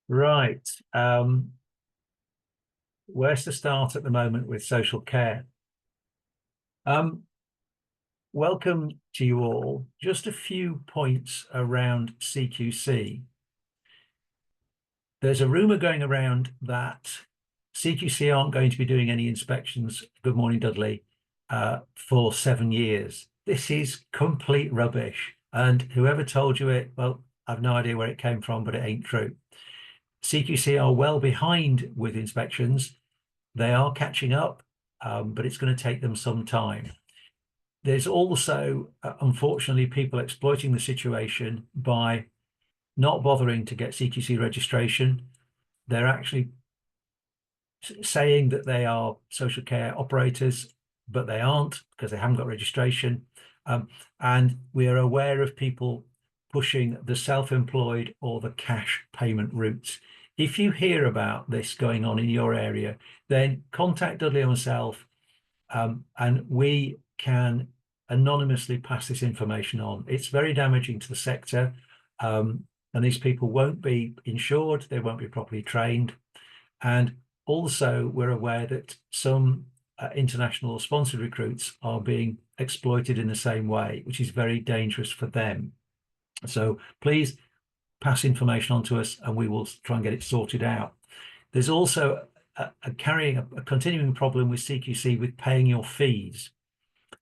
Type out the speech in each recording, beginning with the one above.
Right. Where's to start at the moment with social care? Welcome to you all. Just a few points around CQC. There's a rumor going around that CQC aren't going to be doing any inspections, good morning, Dudley, for 7 years. This is complete rubbish. And whoever told you it, well, I've no idea where it came from, but it ain't true. CQC are well behind with inspections. They are catching up, but it's going to take them some time. There's also, unfortunately, people exploiting the situation by not bothering to get CQC registration. They're actually saying that they are social care operators, but they aren't because they haven't got registration. And we are aware of people pushing the self-employed or the cash payment routes. If you hear about this going on in your area, then contact Dudley and myself, and we can anonymously pass this information on. It's very damaging to the sector, and these people won't be insured, they won't be properly trained. And also, we're aware that some international sponsored recruits are being exploited in the same way, which is very dangerous for them. So please pass information on to us and we will try and get it sorted out. There's also a continuing problem with CQC with paying your fees.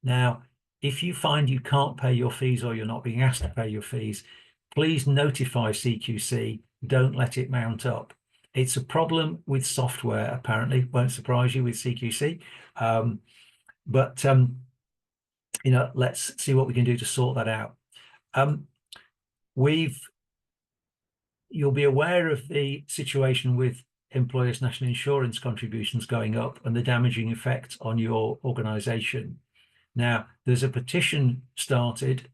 Now, if you find you can't pay your fees or you're not being asked to pay your fees, please notify CQC. Don't let it mount up. It's a problem with software, apparently. Won't surprise you with CQC. Let's see what we can do to sort that out. You'll be aware of the situation with employers' national insurance contributions going up and the damaging effect on your organisation. Now, there's a petition started,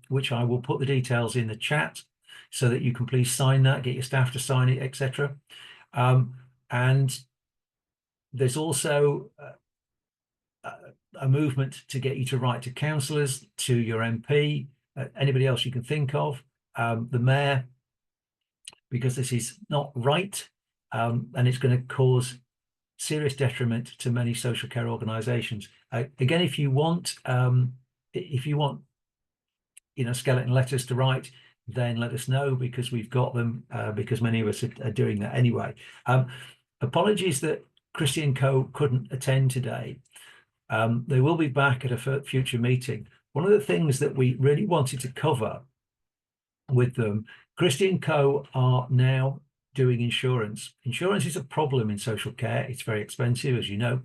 which I will put the details in the chat so that you can please sign that, get your staff to sign it, etc. And there's also a movement to get you to write to councillors, to your MP, anybody else you can think of, the mayor, because this is not right, and it's going to cause serious detriment to many social care organisations. Again, if you want, skeleton letters to write, then let us know, because we've got them, because many of us are doing that anyway. Apologies that Christy and Co couldn't attend today. They will be back at a future meeting. One of the things that we really wanted to cover with them, Christy and Co are now doing insurance. Insurance is a problem in social care. It's very expensive, as you know,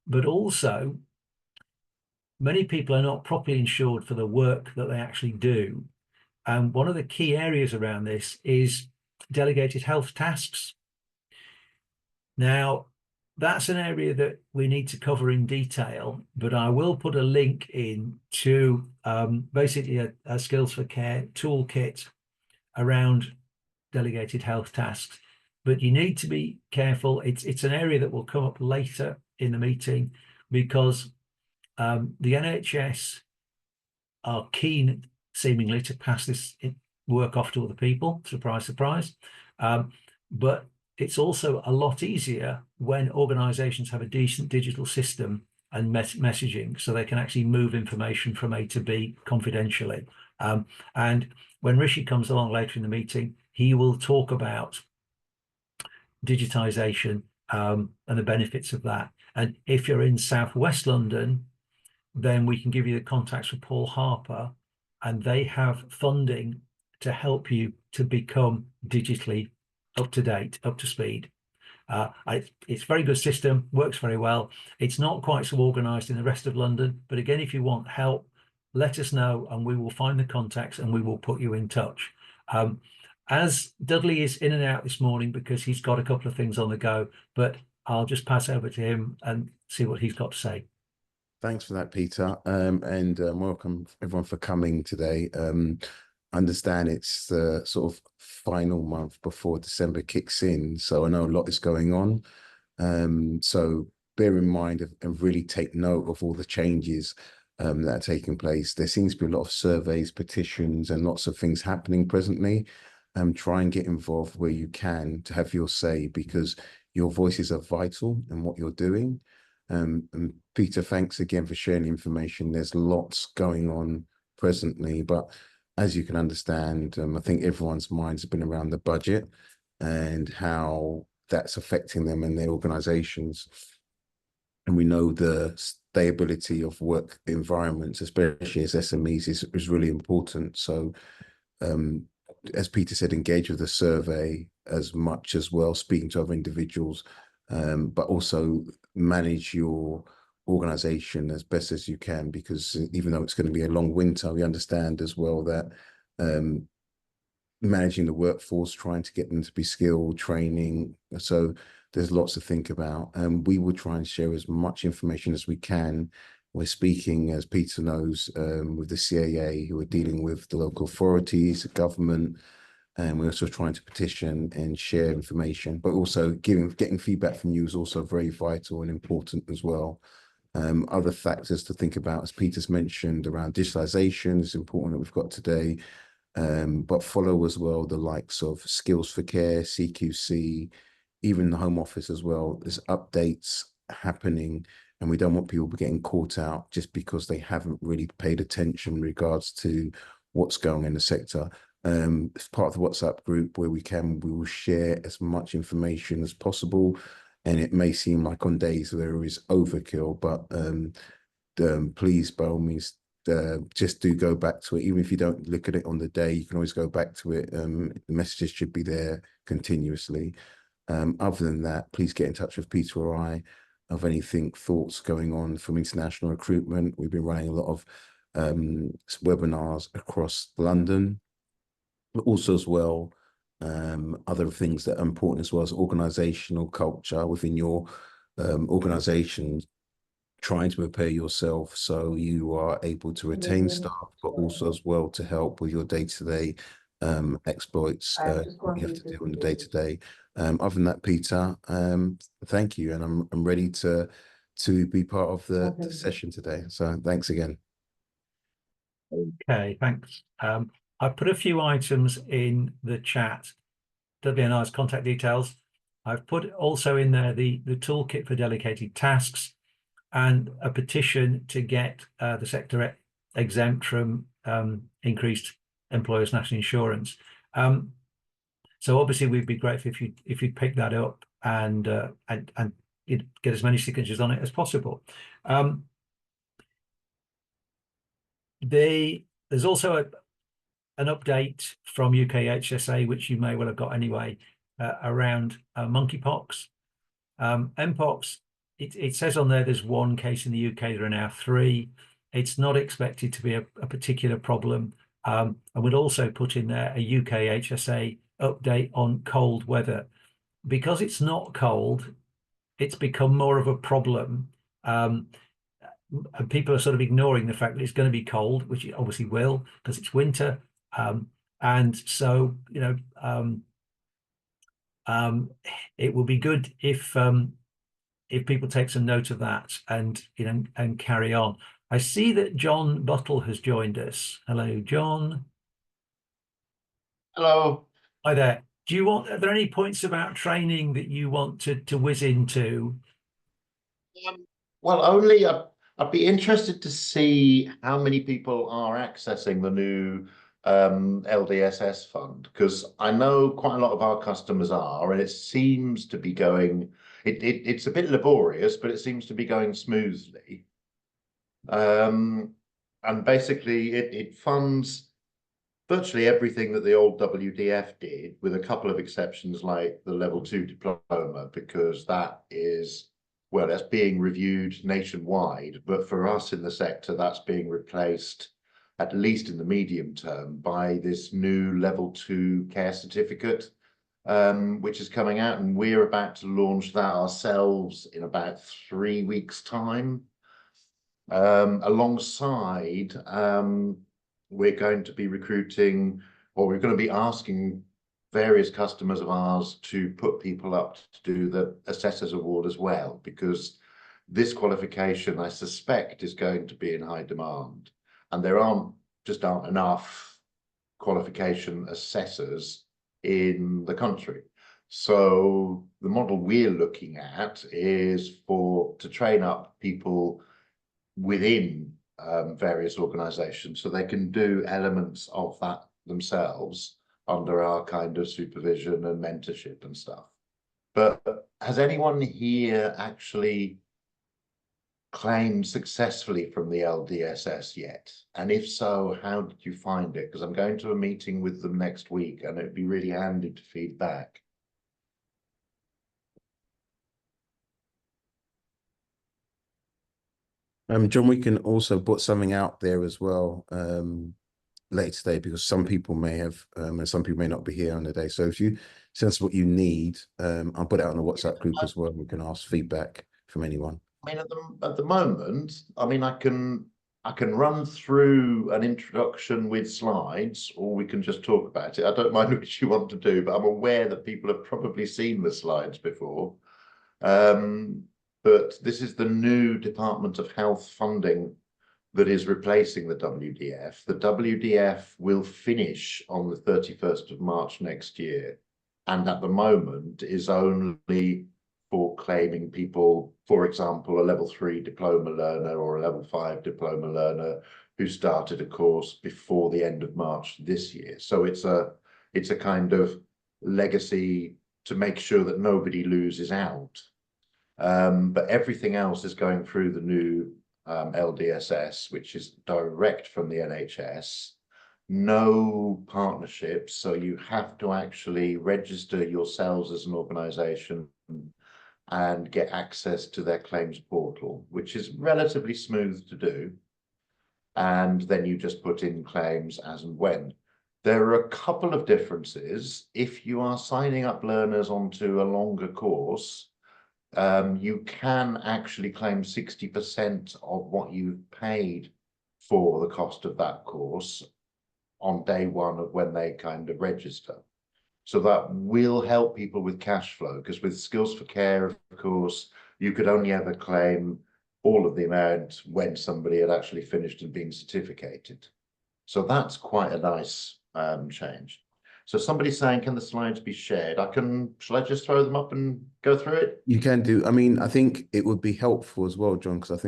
but also many people are not properly insured for the work that they actually do. And one of the key areas around this is delegated health tasks. Now, that's an area that we need to cover in detail, but I will put a link in to basically a Skills for Care toolkit around delegated health tasks. But you need to be careful. It's an area that will come up later in the meeting, because the NHS are keen, seemingly, to pass this work off to other people. Surprise, surprise. But it's also a lot easier when organisations have a decent digital system and messaging, so they can actually move information from A to B confidentially. And when Rishi comes along later in the meeting, he will talk about digitisation and the benefits of that. And if you're in South West London, then we can give you the contacts for Paul Harper, and they have funding to help you to become digitally up to date, up to speed. It's a very good system, works very well. It's not quite so organised in the rest of London, but again, if you want help, let us know and we will find the contacts and we will put you in touch. As Dudley is in and out this morning because he's got a couple of things on the go, but I'll just pass over to him and see what he's got to say. Thanks for that, Peter, and welcome everyone for coming today. Understand it's the sort of final month before December kicks in, so I know a lot is going on. So bear in mind and really take note of all the changes that are taking place. There seems to be a lot of surveys, petitions, and lots of things happening presently. try and get involved where you can to have your say, because your voices are vital in what you're doing. And Peter, thanks again for sharing the information. There's lots going on presently, but as you can understand, I think everyone's minds have been around the budget and how that's affecting them and their organizations. And we know the stability of work environments, especially as SMEs, is really important. So as Peter said, engage with the survey as much as well, speaking to other individuals, but also manage your organization as best as you can, because even though it's going to be a long winter, we understand as well that managing the workforce, trying to get them to be skilled, training. So there's lots to think about. And we will try and share as much information as we can. We're speaking, as Peter knows, with the CAA, who are dealing with the local authorities, the government, and we're also trying to petition and share information, but also getting feedback from you is also very vital and important as well. Other factors to think about, as Peter's mentioned, around digitalisation is important that we've got today, but follow as well the likes of Skills for Care, CQC, even the Home Office as well. There's updates happening, and we don't want people getting caught out just because they haven't really paid attention in regards to what's going on in the sector. It's part of the WhatsApp group where we will share as much information as possible. And it may seem like on days where there is overkill, but please, by all means, just do go back to it. Even if you don't look at it on the day, you can always go back to it. The messages should be there continuously. Other than that, please get in touch with Peter or I of anything, thoughts going on from international recruitment. We've been running a lot of webinars across London, but also as well, other things that are important as well as organizational culture within your organization, trying to prepare yourself so you are able to retain staff, but also as well to help with your day-to-day exploits what you have to do on the day-to-day. Other than that, Peter, thank you, and I'm ready to be part of the session today. So thanks again. Okay, thanks. I put a few items in the chat, Dudley and I's contact details. I've put also in there the toolkit for delegated tasks and a petition to get the sector exempt from increased employers' national insurance. So obviously we'd be grateful if you'd pick that up and you'd get as many signatures on it as possible. There's also an update from UKHSA, which you may well have got anyway, around monkeypox. Mpox, it says on there there's one case in the UK, there are now 3. It's not expected to be a particular problem. And we'd also put in there a UKHSA update on cold weather. Because it's not cold, it's become more of a problem. And people are sort of ignoring the fact that it's going to be cold, which it obviously will, because it's winter. And so, you know, it will be good if people take some note of that and, you know, and carry on. I see that John Buttle has joined us. Hello, John. Hello. Hi there. Are there any points about training that you want to whiz into? Well, only I'd be interested to see how many people are accessing the new LDSS fund, because I know quite a lot of our customers are, and it seems to be going, it's a bit laborious, but it seems to be going smoothly. And basically it funds virtually everything that the old WDF did, with a couple of exceptions like the level 2 diploma, because that is, well, that's being reviewed nationwide, but for us in the sector, that's being replaced, at least in the medium term, by this new level 2 care certificate, which is coming out, and we're about to launch that ourselves in about 3 weeks' time. Alongside, we're going to be recruiting, or we're going to be asking various customers of ours to put people up to do the Assessors Award as well, because this qualification, I suspect, is going to be in high demand, and there aren't enough qualification assessors in the country. So the model we're looking at is to train up people within various organizations so they can do elements of that themselves under our kind of supervision and mentorship and stuff. But has anyone here actually claimed successfully from the LDSS yet? And if so, how did you find it? Because I'm going to a meeting with them next week and it'd be really handy to feed back. John, we can also put something out there as well later today, because some people may have and some people may not be here on the day. So if you send us what you need, I'll put it out on the WhatsApp group as well. We can ask feedback from anyone. I mean, at the moment, I mean, I can run through an introduction with slides, or we can just talk about it. I don't mind which you want to do, but I'm aware that people have probably seen the slides before. But this is the new Department of Health funding that is replacing the WDF. The WDF will finish on the 31st of March next year, and at the moment is only for claiming people, for example, a level 3 diploma learner or a level 5 diploma learner who started a course before the end of March this year. So it's a kind of legacy to make sure that nobody loses out. But everything else is going through the new LDSS, which is direct from the NHS. No partnerships, so you have to actually register yourselves as an organisation and get access to their claims portal, which is relatively smooth to do. And then you just put in claims as and when. There are a couple of differences. If you are signing up learners onto a longer course, you can actually claim 60% of what you've paid for the cost of that course on day one of when they kind of register. So that will help people with cash flow, because with Skills for Care, of course, you could only ever claim all of the amount when somebody had actually finished and been certificated. So that's quite a nice change. So somebody's saying, can the slides be shared? Shall I just throw them up and go through it? You can do. I mean, I think it would be helpful as well, John, because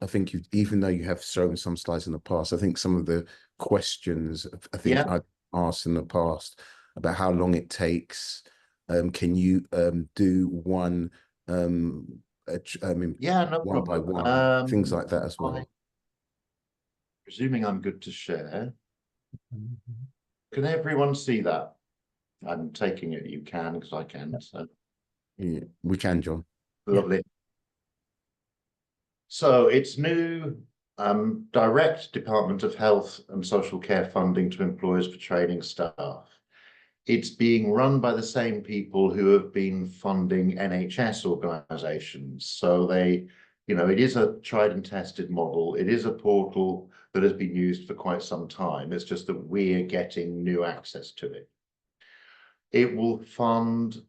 I think even though you have shown some slides in the past, I think some of the questions I've asked in the past about how long it takes. Can you do one? I mean, no one by problem. one, things like that as well. Presuming I'm good to share. Can everyone see that? I'm taking it you can, because I can. So yeah, we can, John. lovely. Yeah. So it's new direct Department of Health and Social Care funding to employers for training staff. It's being run by the same people who have been funding NHS organisations. So they, it is a tried and tested model. It is a portal that has been used for quite some time. It's just that we're getting new access to it. It will fund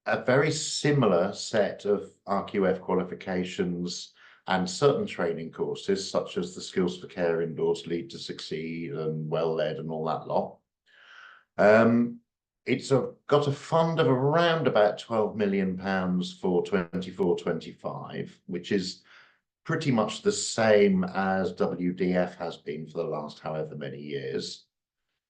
a very similar set of RQF qualifications and certain training courses, such as the Skills for Care endorsed Lead to Succeed and Well Led and all that lot. It's got a fund of around about £12 million for 24-25, which is pretty much the same as WDF has been for the last however many years.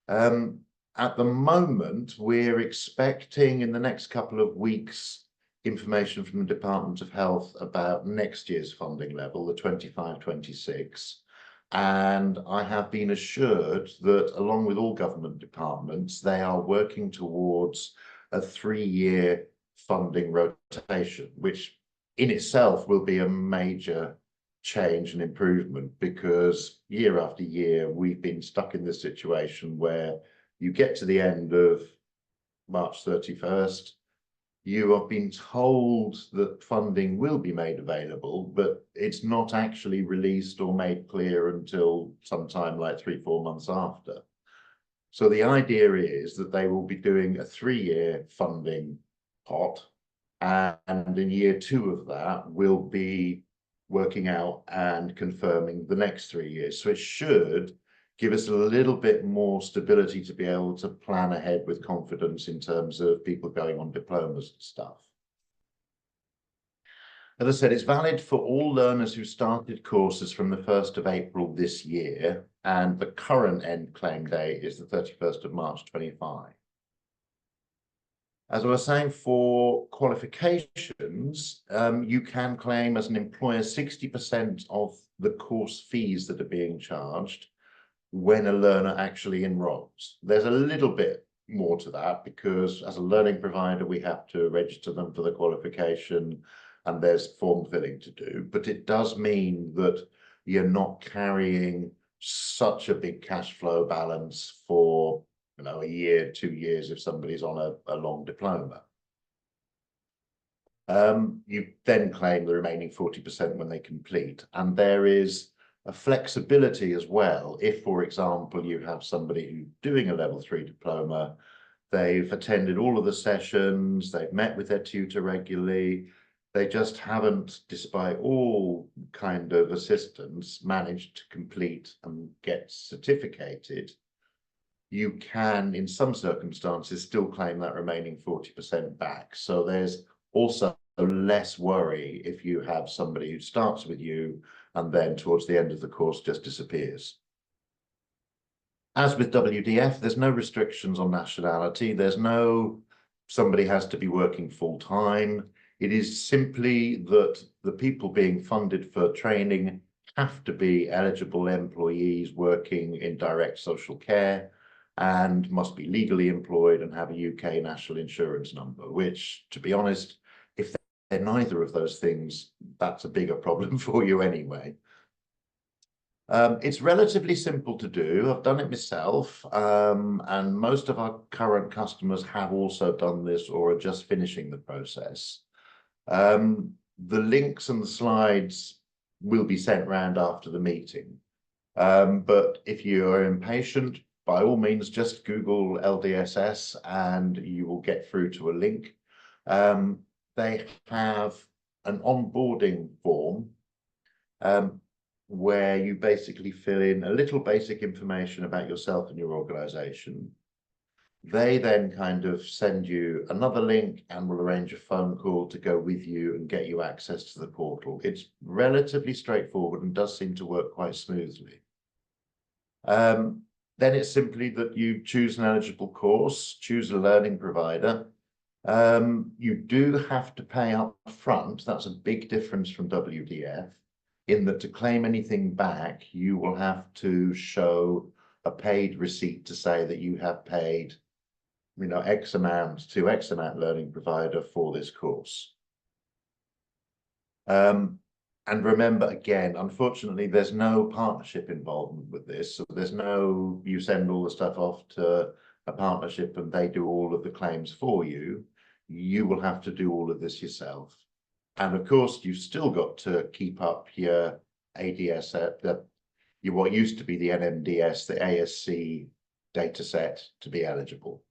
At the moment, we're expecting in the next couple of weeks information from the Department of Health about next year's funding level, the 25-26. And I have been assured that along with all government departments, they are working towards a 3-year funding rotation, which in itself will be a major change and improvement, because year after year, we've been stuck in this situation where you get to the end of March 31st, you have been told that funding will be made available, but it's not actually released or made clear until sometime like 3-4 months after. So the idea is that they will be doing a 3-year funding pot, and in year 2 of that will be working out and confirming the next 3 years. So it should give us a little bit more stability to be able to plan ahead with confidence in terms of people going on diplomas and stuff. As I said, it's valid for all learners who started courses from the 1st of April this year, and the current end claim date is the 31st of March 25. As I was saying, for qualifications, you can claim as an employer 60% of the course fees that are being charged when a learner actually enrolls. There's a little bit more to that because as a learning provider, we have to register them for the qualification and there's form filling to do. But it does mean that you're not carrying such a big cash flow balance for a year, 2 years if somebody's on a long diploma. You then claim the remaining 40% when they complete. And there is a flexibility as well. If, for example, you have somebody who's doing a level 3 diploma, they've attended all of the sessions, they've met with their tutor regularly, they just haven't, despite all kind of assistance, managed to complete and get certificated, you can, in some circumstances, still claim that remaining 40% back. So there's also less worry if you have somebody who starts with you and then towards the end of the course just disappears. As with WDF, there's no restrictions on nationality. There's no somebody has to be working full time. It is simply that the people being funded for training have to be eligible employees working in direct social care and must be legally employed and have a UK national insurance number, which, to be honest, if they're neither of those things, that's a bigger problem for you anyway. It's relatively simple to do. I've done it myself, and most of our current customers have also done this or are just finishing the process. The links and the slides will be sent round after the meeting. But if you are impatient, by all means, just Google LDSS and you will get through to a link. They have an onboarding form where you basically fill in a little basic information about yourself and your organization. They then kind of send you another link and will arrange a phone call to go with you and get you access to the portal. It's relatively straightforward and does seem to work quite smoothly. Then it's simply that you choose an eligible course, choose a learning provider. You do have to pay up front. That's a big difference from WDF, in that to claim anything back, you will have to show a paid receipt to say that you have paid, X amount to X amount learning provider for this course. And remember, again, unfortunately, there's no partnership involvement with this. So there's no, you send all the stuff off to a partnership and they do all of the claims for you. You will have to do all of this yourself. And of course, you've still got to keep up your ADS, what used to be the NMDS, the ASC data set to be eligible.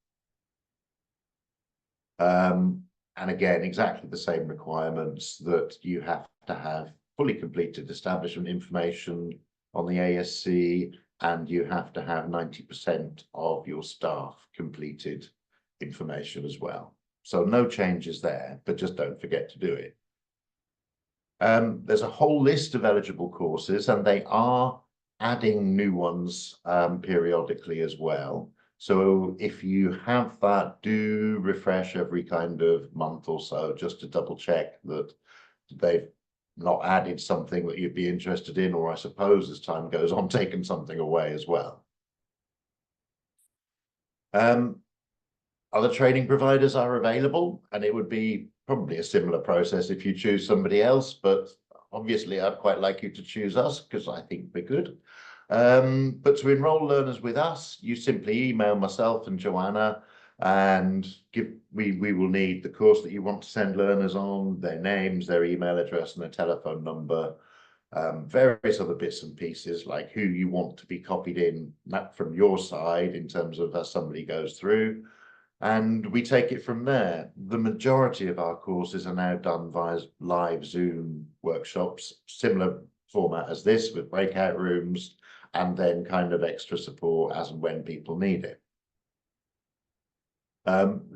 And again, exactly the same requirements that you have to have fully completed establishment information on the ASC, and you have to have 90% of your staff completed information as well. So no changes there, but just don't forget to do it. There's a whole list of eligible courses, and they are adding new ones periodically as well. So if you have that, do refresh every kind of month or so, just to double check that they've not added something that you'd be interested in, or I suppose as time goes on, taken something away as well. Other training providers are available, and it would be probably a similar process if you choose somebody else, but obviously I'd quite like you to choose us because I think we're good. But to enroll learners with us, you simply email myself and Joanna, and we will need the course that you want to send learners on, their names, their email address, and their telephone number, various other bits and pieces like who you want to be copied in from your side in terms of as somebody goes through. And we take it from there. The majority of our courses are now done via live Zoom workshops, similar format as this, with breakout rooms and then kind of extra support as and when people need it.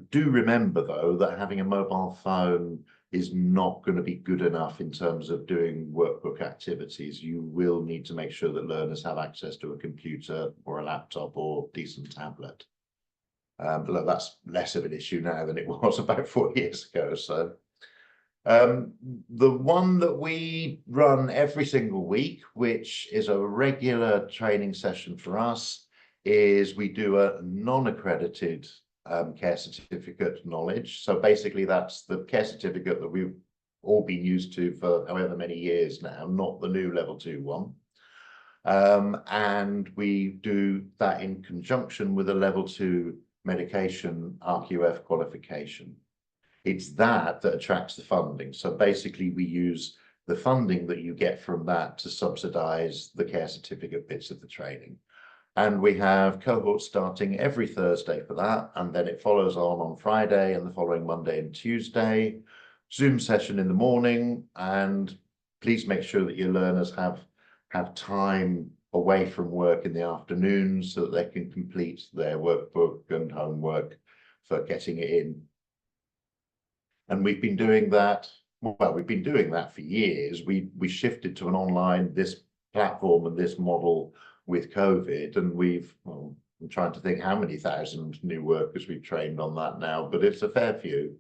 Do remember, though, that having a mobile phone is not going to be good enough in terms of doing workbook activities. You will need to make sure that learners have access to a computer or a laptop or decent tablet. Look, that's less of an issue now than it was about 4 years ago. So the one that we run every single week, which is a regular training session for us, is we do a non-accredited care certificate knowledge. So basically that's the care certificate that we've all been used to for however many years now, not the new level 2 one. And we do that in conjunction with a level 2 medication RQF qualification. It's that attracts the funding. So basically we use the funding that you get from that to subsidize the care certificate bits of the training. And we have cohorts starting every Thursday for that. And then it follows on Friday and the following Monday and Tuesday. Zoom session in the morning. And please make sure that your learners have time away from work in the afternoon so that they can complete their workbook and homework for getting it in. And we've been doing that, well, we've been doing that for years. We shifted to an online, this platform and this model with COVID, and I'm trying to think how many thousand new workers we've trained on that now, but it's a fair few.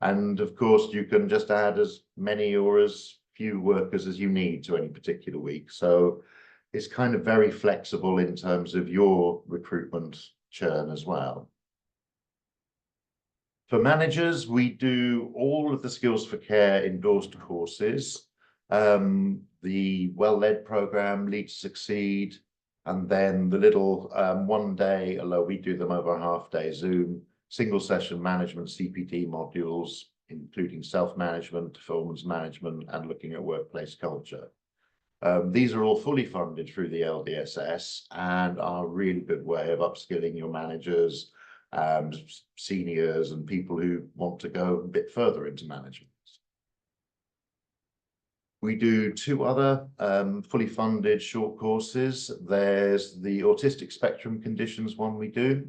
And of course, you can just add as many or as few workers as you need to any particular week. So it's kind of very flexible in terms of your recruitment churn as well. For managers, we do all of the Skills for Care endorsed courses, the Well-Led program, Lead to Succeed, and then the little 1 day, although we do them over a half-day Zoom, single session management CPD modules, including self-management, performance management, and looking at workplace culture. These are all fully funded through the LDSS and are a really good way of upskilling your managers, seniors, and people who want to go a bit further into management. We do 2 other fully funded short courses. There's the autistic spectrum conditions one we do.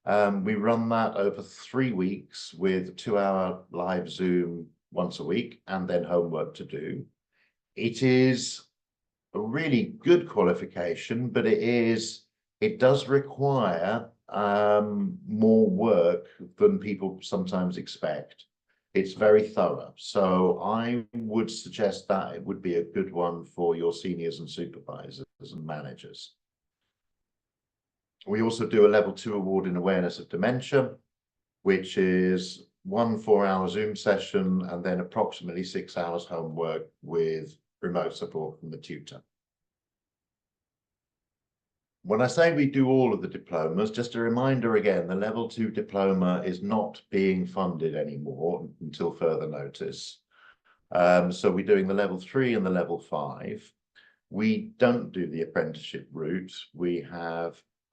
We run that over 3 weeks with 2-hour live Zoom once a week and then homework to do. It is a really good qualification, but it does require more work than people sometimes expect. It's very thorough. So I would suggest that it would be a good one for your seniors and supervisors and managers. We also do a level 2 award in awareness of dementia, which is 1 4-hour Zoom session and then approximately 6 hours homework with remote support from the tutor. When I say we do all of the diplomas, just a reminder again, the level 2 diploma is not being funded anymore until further notice. So we're doing the level 3 and the level 5. We don't do the apprenticeship route.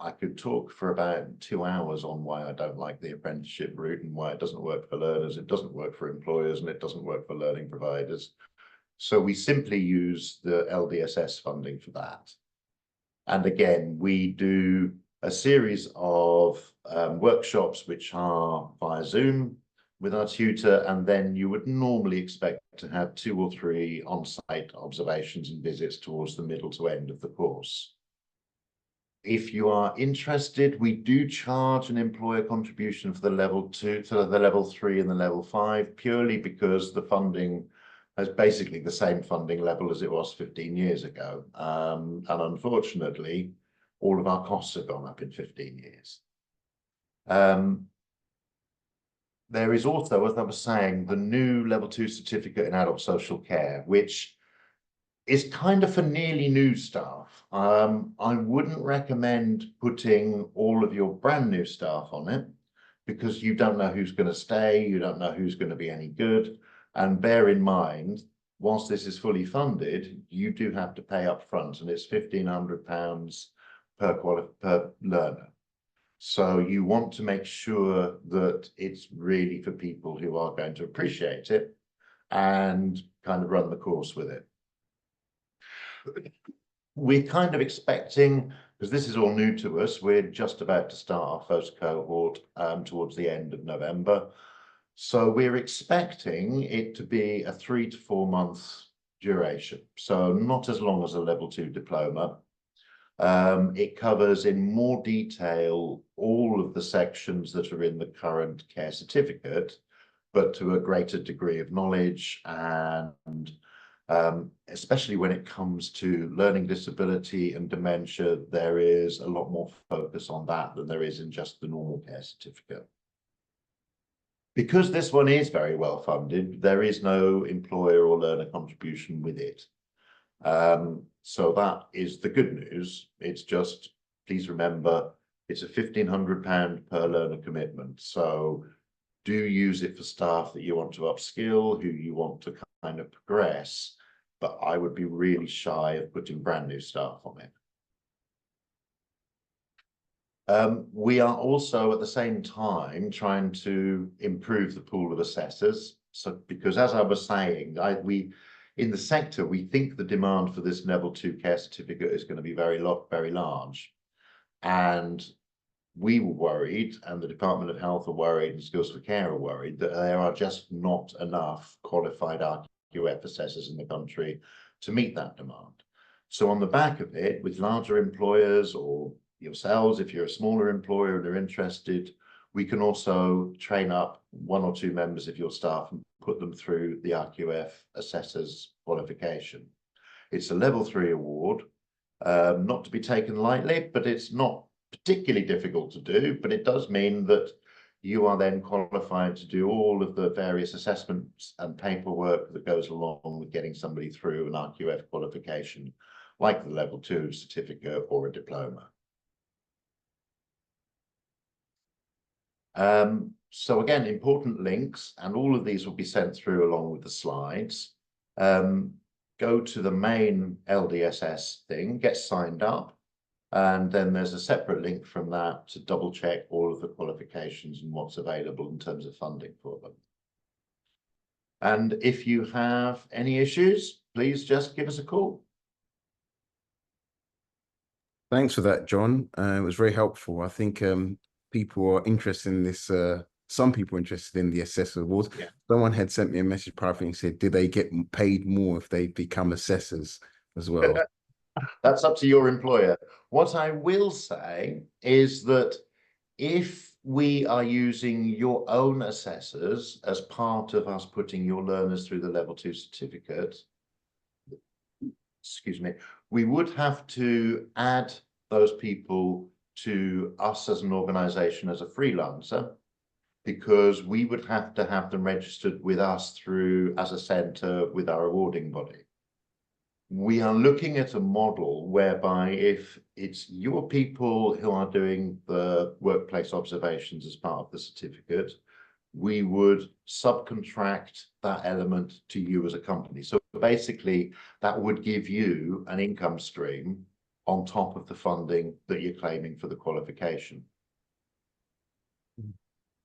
I could talk for about 2 hours on why I don't like the apprenticeship route and why it doesn't work for learners, it doesn't work for employers, and it doesn't work for learning providers. So we simply use the LDSS funding for that. And again, we do a series of workshops which are via Zoom with our tutor, and then you would normally expect to have 2 or 3 on-site observations and visits towards the middle to end of the course. If you are interested, we do charge an employer contribution for the level 2, so the level 3 and the level 5, purely because the funding is basically the same funding level as it was 15 years ago. And unfortunately, all of our costs have gone up in 15 years. There is also, as I was saying, the new level 2 certificate in adult social care, which is kind of for nearly new staff. I wouldn't recommend putting all of your brand new staff on it because you don't know who's going to stay, you don't know who's going to be any good. And bear in mind, whilst this is fully funded, you do have to pay up front, and it's £1,500 per learner. So you want to make sure that it's really for people who are going to appreciate it and kind of run the course with it. we're kind of expecting, because this is all new to us, we're just about to start our first cohort towards the end of November. So we're expecting it to be a 3 to 4 months duration. So not as long as a level 2 diploma. It covers in more detail all of the sections that are in the current care certificate, but to a greater degree of knowledge, and especially when it comes to learning disability and dementia, there is a lot more focus on that than there is in just the normal care certificate. Because this one is very well funded, there is no employer or learner contribution with it. So that is the good news. It's just, please remember, it's a £1,500 per learner commitment. So do use it for staff that you want to upskill, who you want to kind of progress. But I would be really shy of putting brand new staff on it. We are also at the same time trying to improve the pool of assessors. So, because as I was saying, in the sector, we think the demand for this level 2 care certificate is going to be very large. And we were worried, and the Department of Health are worried, and Skills for Care are worried, that there are just not enough qualified RQF assessors in the country to meet that demand. So on the back of it, with larger employers or yourselves, if you're a smaller employer and are interested, we can also train up 1 or 2 members of your staff and put them through the RQF assessors qualification. It's a level 3 award, not to be taken lightly, but it's not particularly difficult to do, but it does mean that you are then qualified to do all of the various assessments and paperwork that goes along with getting somebody through an RQF qualification, like the level 2 certificate or a diploma. So again, important links, and all of these will be sent through along with the slides. Go to the main LDSS thing, get signed up, and then there's a separate link from that to double check all of the qualifications and what's available in terms of funding for them. And if you have any issues, please just give us a call. Thanks for that, John. It was very helpful. I think people are interested in this. Some people are interested in the assessor awards. Yeah. Someone had sent me a message privately and said, "Did they get paid more if they become assessors as well?" That's up to your employer. What I will say is that if we are using your own assessors as part of us putting your learners through the level 2 certificate, excuse me, we would have to add those people to us as an organization as a freelancer, because we would have to have them registered with us through as a centre with our awarding body. We are looking at a model whereby if it's your people who are doing the workplace observations as part of the certificate, we would subcontract that element to you as a company. So basically, that would give you an income stream on top of the funding that you're claiming for the qualification.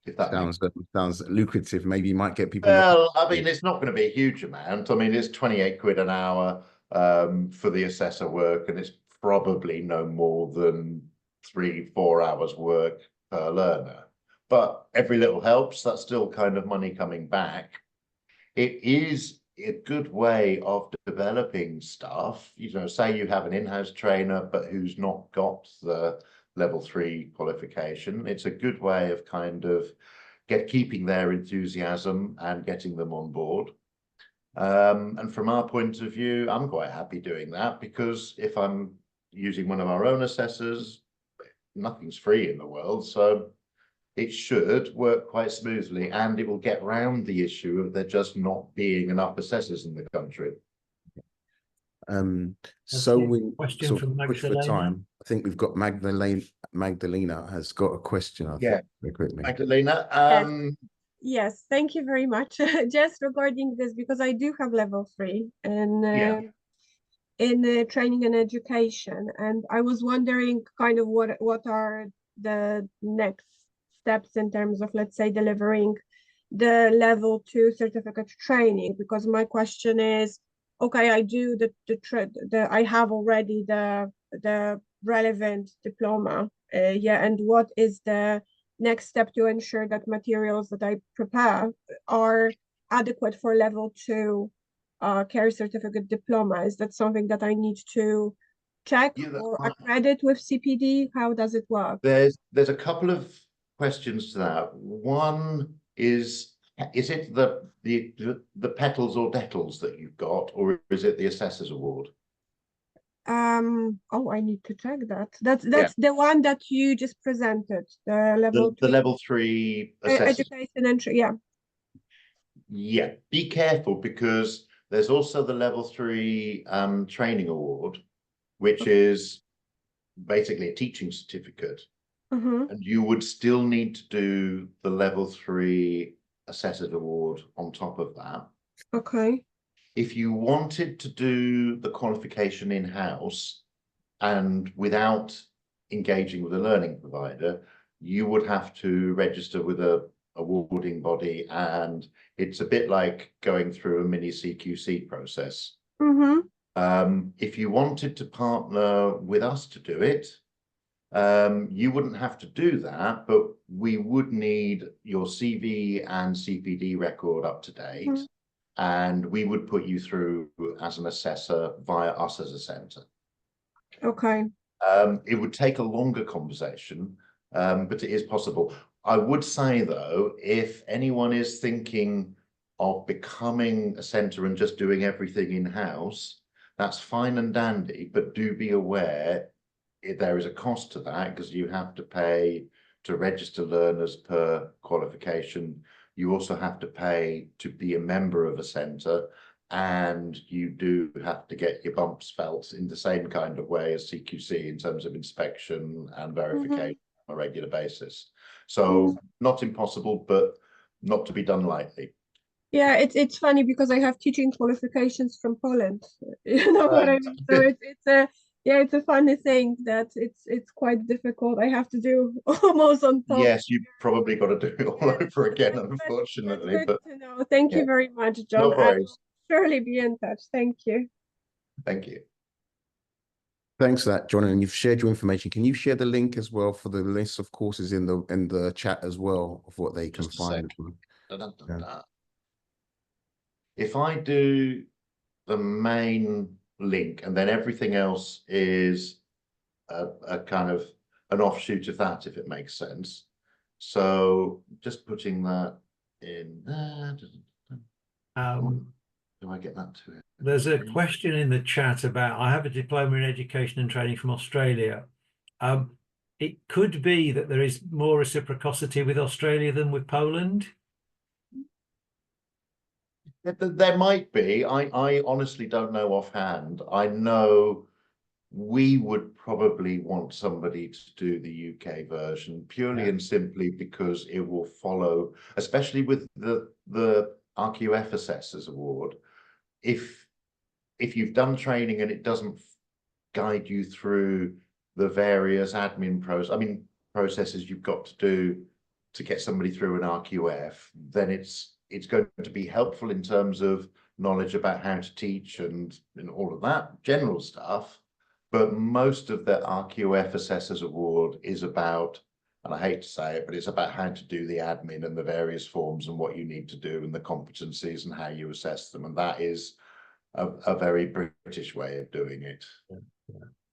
If that Sounds good. Sounds lucrative. Maybe you might get people. Well, I mean, it's not going to be a huge amount. I mean, it's 28 quid an hour for the assessor work, and it's probably no more than 3-4 hours work per learner. But every little helps. That's still kind of money coming back. It is a good way of developing staff. You know, say you have an in-house trainer, but who's not got the level 3 qualification. It's a good way of kind of keeping their enthusiasm and getting them on board. And from our point of view, I'm quite happy doing that, because if I'm using one of our own assessors, nothing's free in the world. So it should work quite smoothly, and it will get round the issue of there just not being enough assessors in the country. So we question from Magdalena. For time. I think we've got Magdalena has got a question. I think, quickly. Magdalena, yes, thank you very much. Just regarding this, because I do have level 3 and in training and education, and I was wondering kind of what are the next steps in terms of, let's say, delivering the level 2 certificate training, because my question is, okay, I do I have already the relevant diploma. Yeah, and what is the next step to ensure that materials that I prepare are adequate for level 2 care certificate diploma? Is that something that I need to check or accredit with CPD? How does it work? There's a couple of questions to that. One is it the petals or detals that you've got, or is it the Assessors Award? Oh, I need to check that. That's the one that you just presented, the level the level 3 education entry. Yeah, be careful, because there's also the level 3 training award, which is basically a teaching certificate. And you would still need to do the level 3 Assessors Award on top of that. Okay. If you wanted to do the qualification in-house and without engaging with a learning provider, you would have to register with a awarding body, and it's a bit like going through a mini CQC process. If you wanted to partner with us to do it, you wouldn't have to do that, but we would need your CV and CPD record up to date, and we would put you through as an assessor via us as a centre. Okay. It would take a longer conversation, but it is possible. I would say, though, if anyone is thinking of becoming a centre and just doing everything in-house, that's fine and dandy, but do be aware there is a cost to that, because you have to pay to register learners per qualification. You also have to pay to be a member of a centre, and you do have to get your bumps felt in the same kind of way as CQC in terms of inspection and verification on a regular basis. So not impossible, but not to be done lightly. Yeah, it's funny because I have teaching qualifications from Poland. You know what I mean? So it's a funny thing that it's quite difficult. I have to do almost on top. Yes, you've probably got to do it all over again, unfortunately. But to know. Thank you very much, John. No worries. I will surely be in touch. Thank you. Thank you. Thanks for that, John. And you've shared your information. Can you share the link as well for the list of courses in the chat as well of what they can find? If I do the main link, and then everything else is a kind of an offshoot of that, if it makes sense. So just putting that in there. Do I get that to it? There's a question in the chat about, I have a diploma in education and training from Australia. It could be that there is more reciprocity with Australia than with Poland. There might be. I honestly don't know offhand. I know we would probably want somebody to do the UK version purely and simply because it will follow, especially with the RQF Assessors Award. If you've done training and it doesn't guide you through the various admin processes you've got to do to get somebody through an RQF, then it's going to be helpful in terms of knowledge about how to teach and all of that general stuff. But most of the RQF Assessors Award is about, and I hate to say it, but it's about how to do the admin and the various forms and what you need to do and the competencies and how you assess them. And that is a very British way of doing it.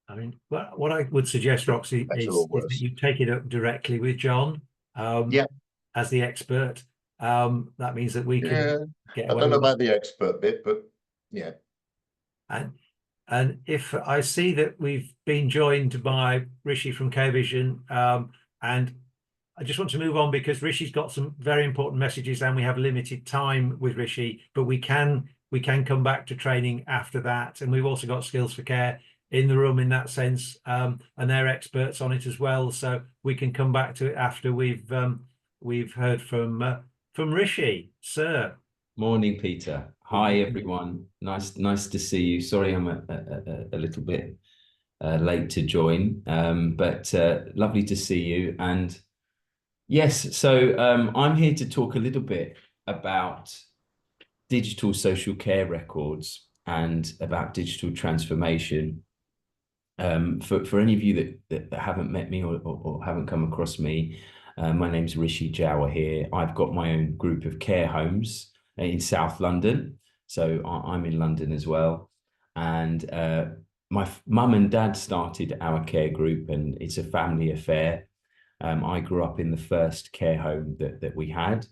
I mean, what I would suggest, Roxy, is that you take it up directly with John as the expert. That means that we can get away. I don't know about the expert bit, but yeah. And if I see that we've been joined by Rishi from CareVision, and I just want to move on because Rishi's got some very important messages and we have limited time with Rishi, but we can come back to training after that. And we've also got Skills for Care in the room in that sense, and they're experts on it as well. So we can come back to it after we've heard from Rishi. Sir. Morning, Peter. Hi, everyone. Nice to see you. Sorry, I'm a little bit late to join, but lovely to see you. And yes, so I'm here to talk a little bit about digital social care records and about digital transformation. For any of you that haven't met me or haven't come across me, my name's Rishi Jawaheer. I've got my own group of care homes in South London. So I'm in London as well. And my mum and dad started our care group, and it's a family affair. I grew up in the first care home that we had,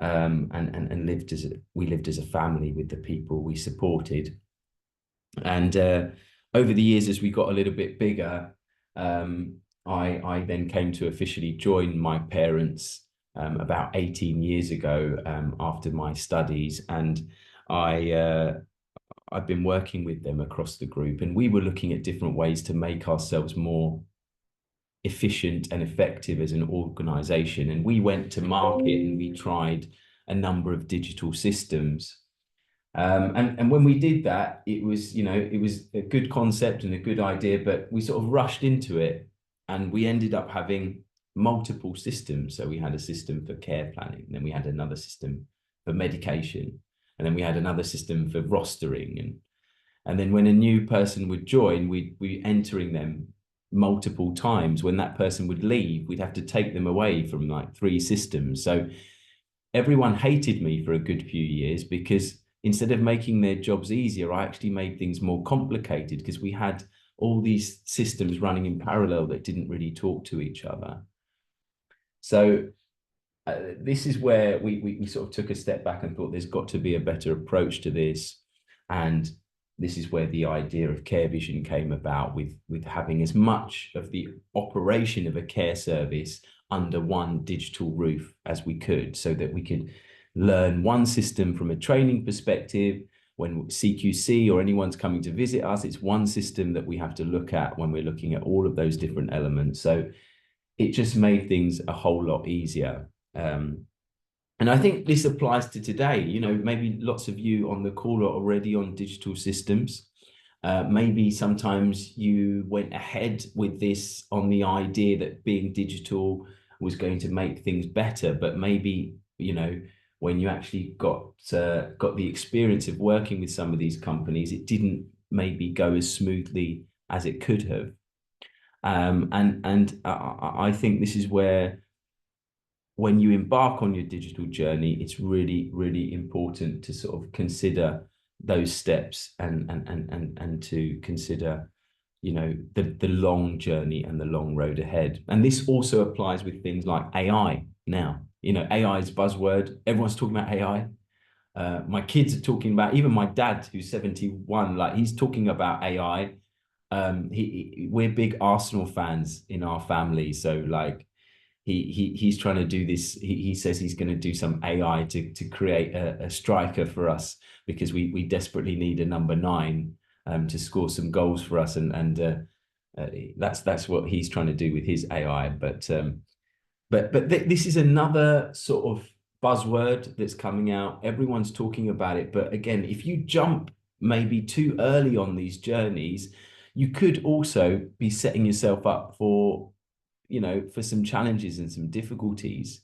and lived as a family with the people we supported. And over the years, as we got a little bit bigger, I then came to officially join my parents about 18 years ago, after my studies, and I've been working with them across the group, and we were looking at different ways to make ourselves more efficient and effective as an organization. And we went to market and we tried a number of digital systems. And when we did that, it was a good concept and a good idea, but we sort of rushed into it, and we ended up having multiple systems. So we had a system for care planning, and then we had another system for medication, and then we had another system for rostering. And then when a new person would join, we'd entering them multiple times. When that person would leave, we'd have to take them away from like 3 systems. So everyone hated me for a good few years, because instead of making their jobs easier, I actually made things more complicated, because we had all these systems running in parallel that didn't really talk to each other. So this is where we sort of took a step back and thought there's got to be a better approach to this. And this is where the idea of CareVision came about, with having as much of the operation of a care service under one digital roof as we could, so that we could learn one system from a training perspective. When CQC or anyone's coming to visit us, it's one system that we have to look at when we're looking at all of those different elements. So it just made things a whole lot easier. And I think this applies to today. Maybe lots of you on the call are already on digital systems. Maybe sometimes you went ahead with this on the idea that being digital was going to make things better, but maybe, when you actually got the experience of working with some of these companies, it didn't maybe go as smoothly as it could have. And I think this is where, when you embark on your digital journey, it's really, really important to sort of consider those steps and to consider, the long journey and the long road ahead. And this also applies with things like AI now. AI is a buzzword. Everyone's talking about AI. My kids are talking about, even my dad, who's 71, like he's talking about AI. We're big Arsenal fans in our family. So like, he's trying to do this. He says he's going to do some AI to create a striker for us, because we desperately need a number 9 to score some goals for us, and that's what he's trying to do with his AI. But this is another sort of buzzword that's coming out. Everyone's talking about it, but again, if you jump maybe too early on these journeys, you could also be setting yourself up for some challenges and some difficulties.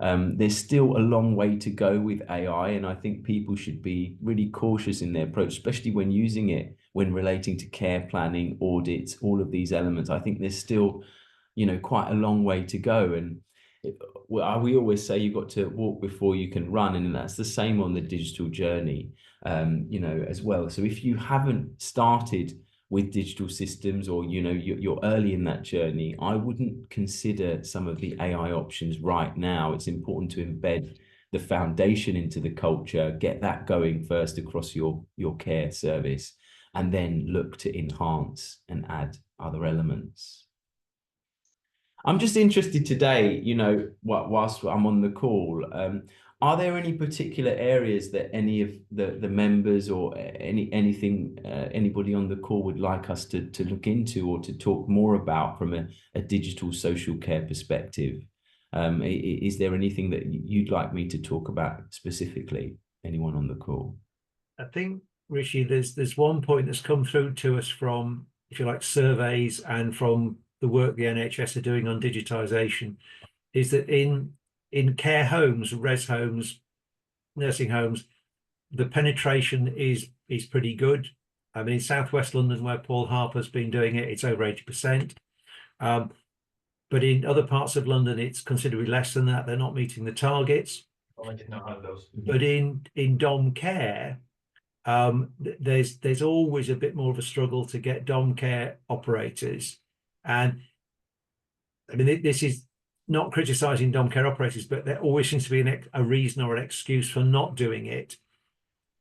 There's still a long way to go with AI, and I think people should be really cautious in their approach, especially when using it when relating to care planning, audits, all of these elements. I think there's still, quite a long way to go. And we always say you've got to walk before you can run, and that's the same on the digital journey, as well. So if you haven't started with digital systems, or you're early in that journey, I wouldn't consider some of the AI options right now. It's important to embed the foundation into the culture, get that going first across your care service, and then look to enhance and add other elements. I'm just interested today, whilst I'm on the call, are there any particular areas that any of the members or anybody on the call would like us to look into or to talk more about from a digital social care perspective? Is there anything that you'd like me to talk about specifically? Anyone on the call? I think, Rishi, there's one point that's come through to us from, if you like, surveys and from the work the NHS are doing on digitisation, is that in care homes, res homes, nursing homes, the penetration is pretty good. I mean, in Southwest London, where Paul Harper's been doing it, it's over 80%. But in other parts of London, it's considerably less than that. They're not meeting the targets. Oh, I did not have those. But in dom care, there's always a bit more of a struggle to get dom care operators. And I mean, this is not criticizing dom care operators, but there always seems to be a reason or an excuse for not doing it,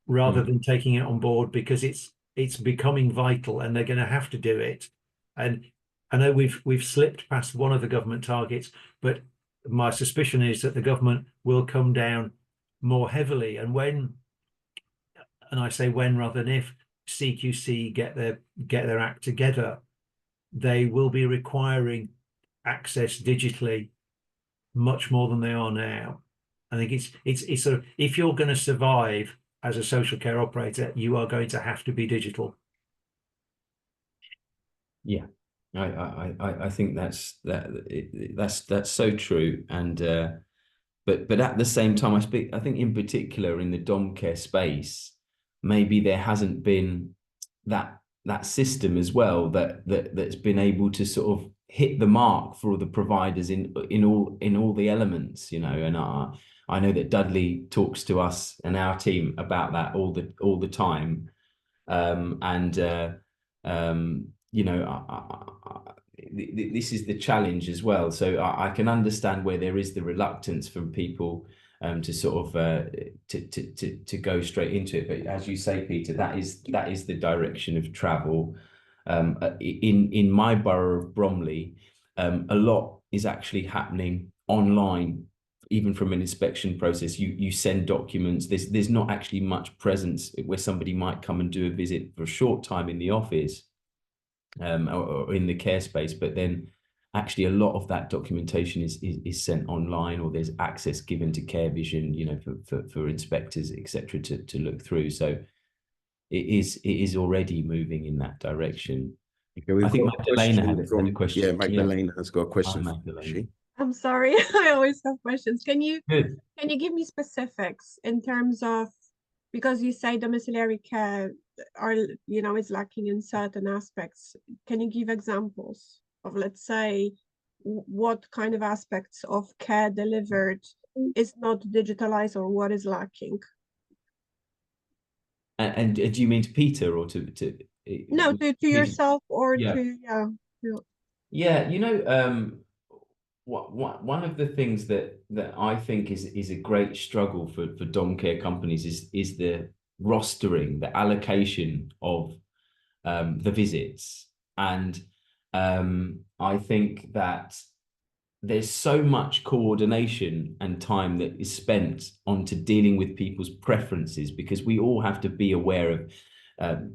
rather than taking it on board, because it's becoming vital and they're going to have to do it. And I know we've slipped past one of the government targets, but my suspicion is that the government will come down more heavily. And I say when rather than if, CQC get their act together, they will be requiring access digitally much more than they are now. I think it's sort of, if you're going to survive as a social care operator, you are going to have to be digital. Yeah, I think that's so true. And but at the same time, I think in particular in the dom care space, maybe there hasn't been that system as well that's been able to sort of hit the mark for all the providers in all the elements, you know. And I know that Dudley talks to us and our team about that all the time, you know, this is the challenge as well. So I can understand where there is the reluctance from people to sort of to go straight into it. But as you say, Peter, that is the direction of travel. In my borough of Bromley, a lot is actually happening online. Even from an inspection process, you send documents. There's not actually much presence where somebody might come and do a visit for a short time in the office, or in the care space, but then actually a lot of that documentation is sent online, or there's access given to CareVision, you know, for inspectors, etc., to look through. So it is already moving in that direction. Okay, I think Magdalena had a question. Yeah, Magdalena has got a question. Magdalena. I'm sorry, I always have questions. Can you Good. give me specifics in terms of, because you say domiciliary care is lacking in certain aspects. Can you give examples of, let's say, what kind of aspects of care delivered is not digitalized, or what is lacking? And do you mean to Peter or to No, to yourself, or yeah. Yeah, you know, one of the things that I think is a great struggle for dom care companies is the rostering, the allocation of the visits. And I think that there's so much coordination and time that is spent onto dealing with people's preferences, because we all have to be aware of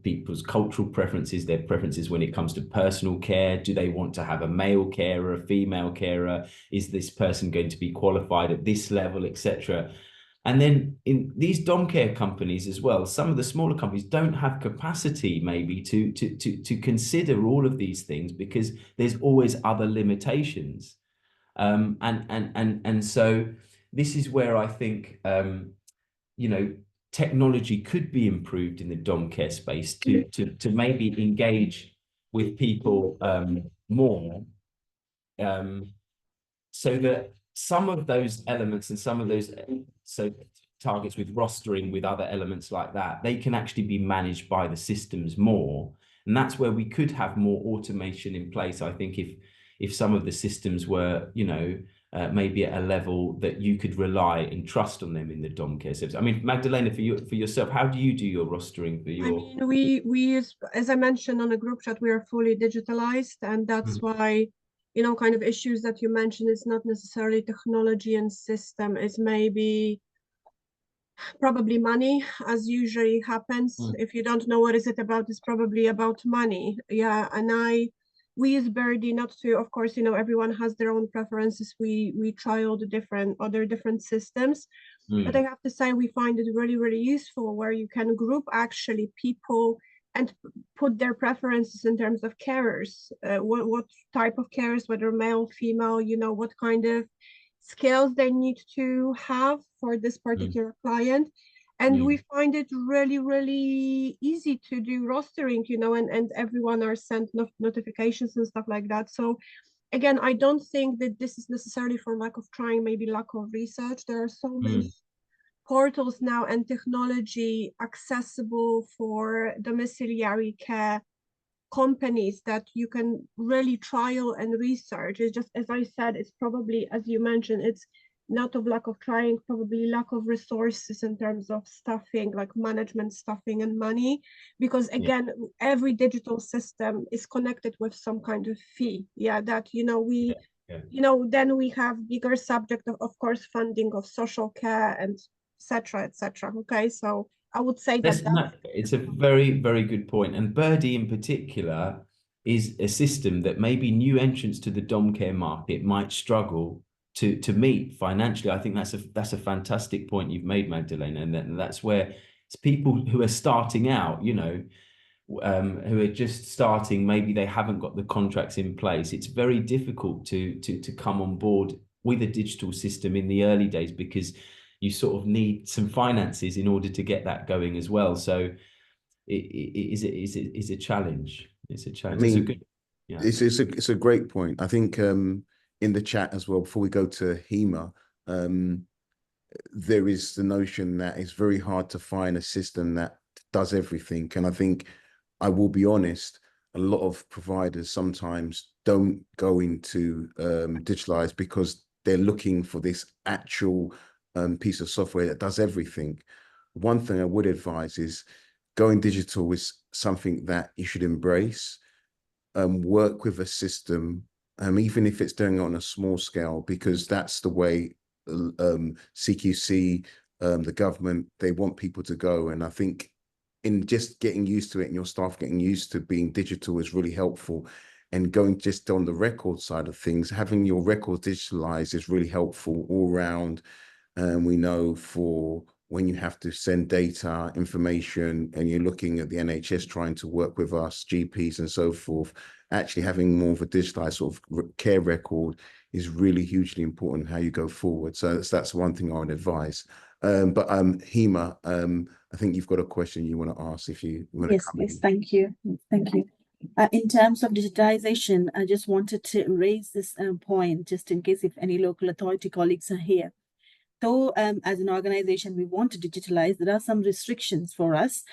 people's cultural preferences, their preferences when it comes to personal care. Do they want to have a male carer, a female carer? Is this person going to be qualified at this level, etc.? And then in these dom care companies as well, some of the smaller companies don't have capacity maybe to consider all of these things, because there's always other limitations. And so this is where I think you know, technology could be improved in the dom care space to maybe engage with people more, so that some of those elements and some of those targets with rostering, with other elements like that, they can actually be managed by the systems more. And that's where we could have more automation in place. I think if some of the systems were, you know, maybe at a level that you could rely and trust on them in the dom care service. I mean, Magdalena, for yourself, how do you do your rostering for your? I mean, we use, as I mentioned on a group chat, we are fully digitalized, and that's why, you know, kind of issues that you mentioned is not necessarily technology and system, is maybe probably money, as usually happens. If you don't know what is it about, it's probably about money. Yeah, and we use Birdie, not to, of course, you know, everyone has their own preferences. We try all the different systems, but I have to say we find it really, really useful, where you can group actually people and put their preferences in terms of carers, what type of carers, whether male, female, you know, what kind of skills they need to have for this particular client. And we find it really, really easy to do rostering, you know, and everyone are sent notifications and stuff like that. So again, I don't think that this is necessarily for lack of trying, maybe lack of research. There are so many portals now and technology accessible for domiciliary care companies that you can really trial and research. It's just, as I said, it's probably, as you mentioned, it's not of lack of trying, probably lack of resources in terms of staffing, like management staffing and money, because again, every digital system is connected with some kind of fee. Yeah, that, you know, we, you know, then we have bigger subject of course, funding of social care and et cetera. Okay, so I would say that it's a very, very good point. And Birdie in particular is a system that maybe new entrants to the dom care market might struggle to meet financially. I think that's a fantastic point you've made, Magdalena, and that's where it's people who are starting out, you know, who are just starting, maybe they haven't got the contracts in place. It's very difficult to come on board with a digital system in the early days, because you sort of need some finances in order to get that going as well. So it is a challenge. It's a challenge. I mean, it's a good, it's a great point. I think in the chat as well, before we go to HEMA, there is the notion that it's very hard to find a system that does everything. And I think, I will be honest, a lot of providers sometimes don't go into digitalize because they're looking for this actual piece of software that does everything. One thing I would advise is going digital is something that you should embrace. Work with a system, even if it's doing it on a small scale, because that's the way CQC, the government, they want people to go. And I think in just getting used to it and your staff getting used to being digital is really helpful. And going just on the record side of things, having your records digitalized is really helpful all around. We know for when you have to send data, information, and you're looking at the NHS trying to work with us, GPs and so forth, actually having more of a digitalized sort of care record is really hugely important how you go forward. So that's one thing I would advise. But HEMA, I think you've got a question you want to ask if you want to come in. Yes, thank you. Thank you. In terms of digitization, I just wanted to raise this point, just in case if any local authority colleagues are here. Though as an organization, we want to digitalize, there are some restrictions for us.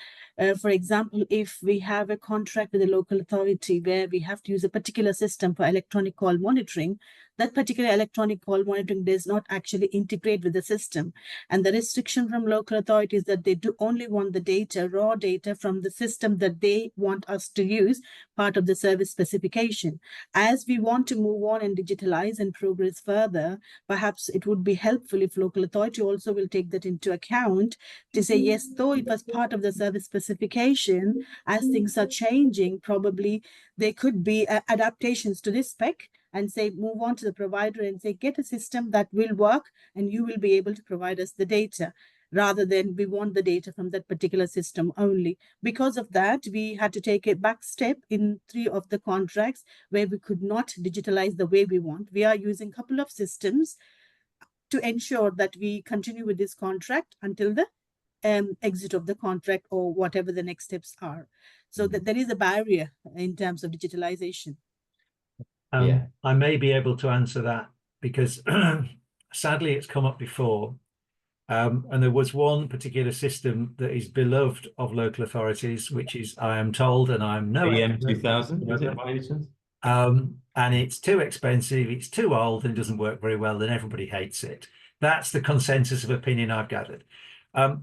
For example, if we have a contract with a local authority where we have to use a particular system for electronic call monitoring, that particular electronic call monitoring does not actually integrate with the system. And the restriction from local authorities that they do only want the data, raw data from the system that they want us to use, part of the service specification. As we want to move on and digitalize and progress further, perhaps it would be helpful if local authority also will take that into account to say, yes, though it was part of the service specification, as things are changing, probably there could be adaptations to this spec, and say, move on to the provider and say, get a system that will work and you will be able to provide us the data, rather than we want the data from that particular system only. Because of that, we had to take a back step in 3 of the contracts where we could not digitalize the way we want. We are using a couple of systems to ensure that we continue with this contract until the exit of the contract or whatever the next steps are. So that there is a barrier in terms of digitalization. I may be able to answer that because sadly it's come up before. And there was one particular system that is beloved of local authorities, which is, I am told, and I'm no EM2000, is it by any chance? And it's too expensive, it's too old, and doesn't work very well, and everybody hates it. That's the consensus of opinion I've gathered. There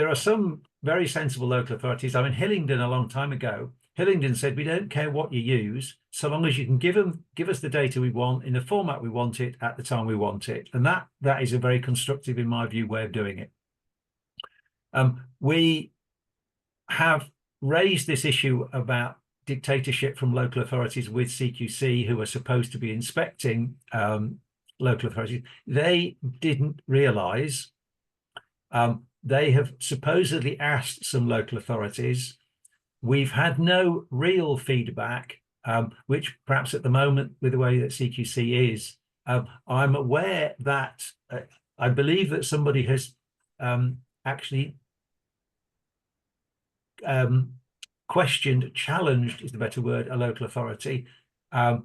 are some very sensible local authorities. I mean, Hillingdon a long time ago, Hillingdon said, we don't care what you use, so long as you can give us the data we want in the format we want it at the time we want it. And that is a very constructive, in my view, way of doing it. We have raised this issue about dictatorship from local authorities with CQC, who are supposed to be inspecting local authorities. They didn't realise, they have supposedly asked some local authorities. We've had no real feedback, which perhaps at the moment, with the way that CQC is, I'm aware that I believe that somebody has actually questioned, challenged is the better word, a local authority, got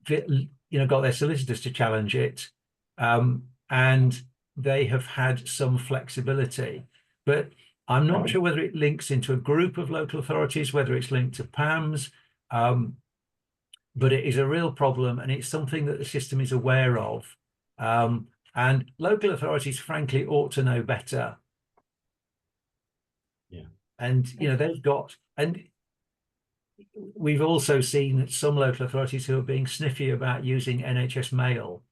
their solicitors to challenge it, and they have had some flexibility. But I'm not sure whether it links into a group of local authorities, whether it's linked to PAMS, but it is a real problem, and it's something that the system is aware of. And local authorities, frankly, ought to know better. Yeah. And, they've got, and we've also seen some local authorities who are being sniffy about using NHS mail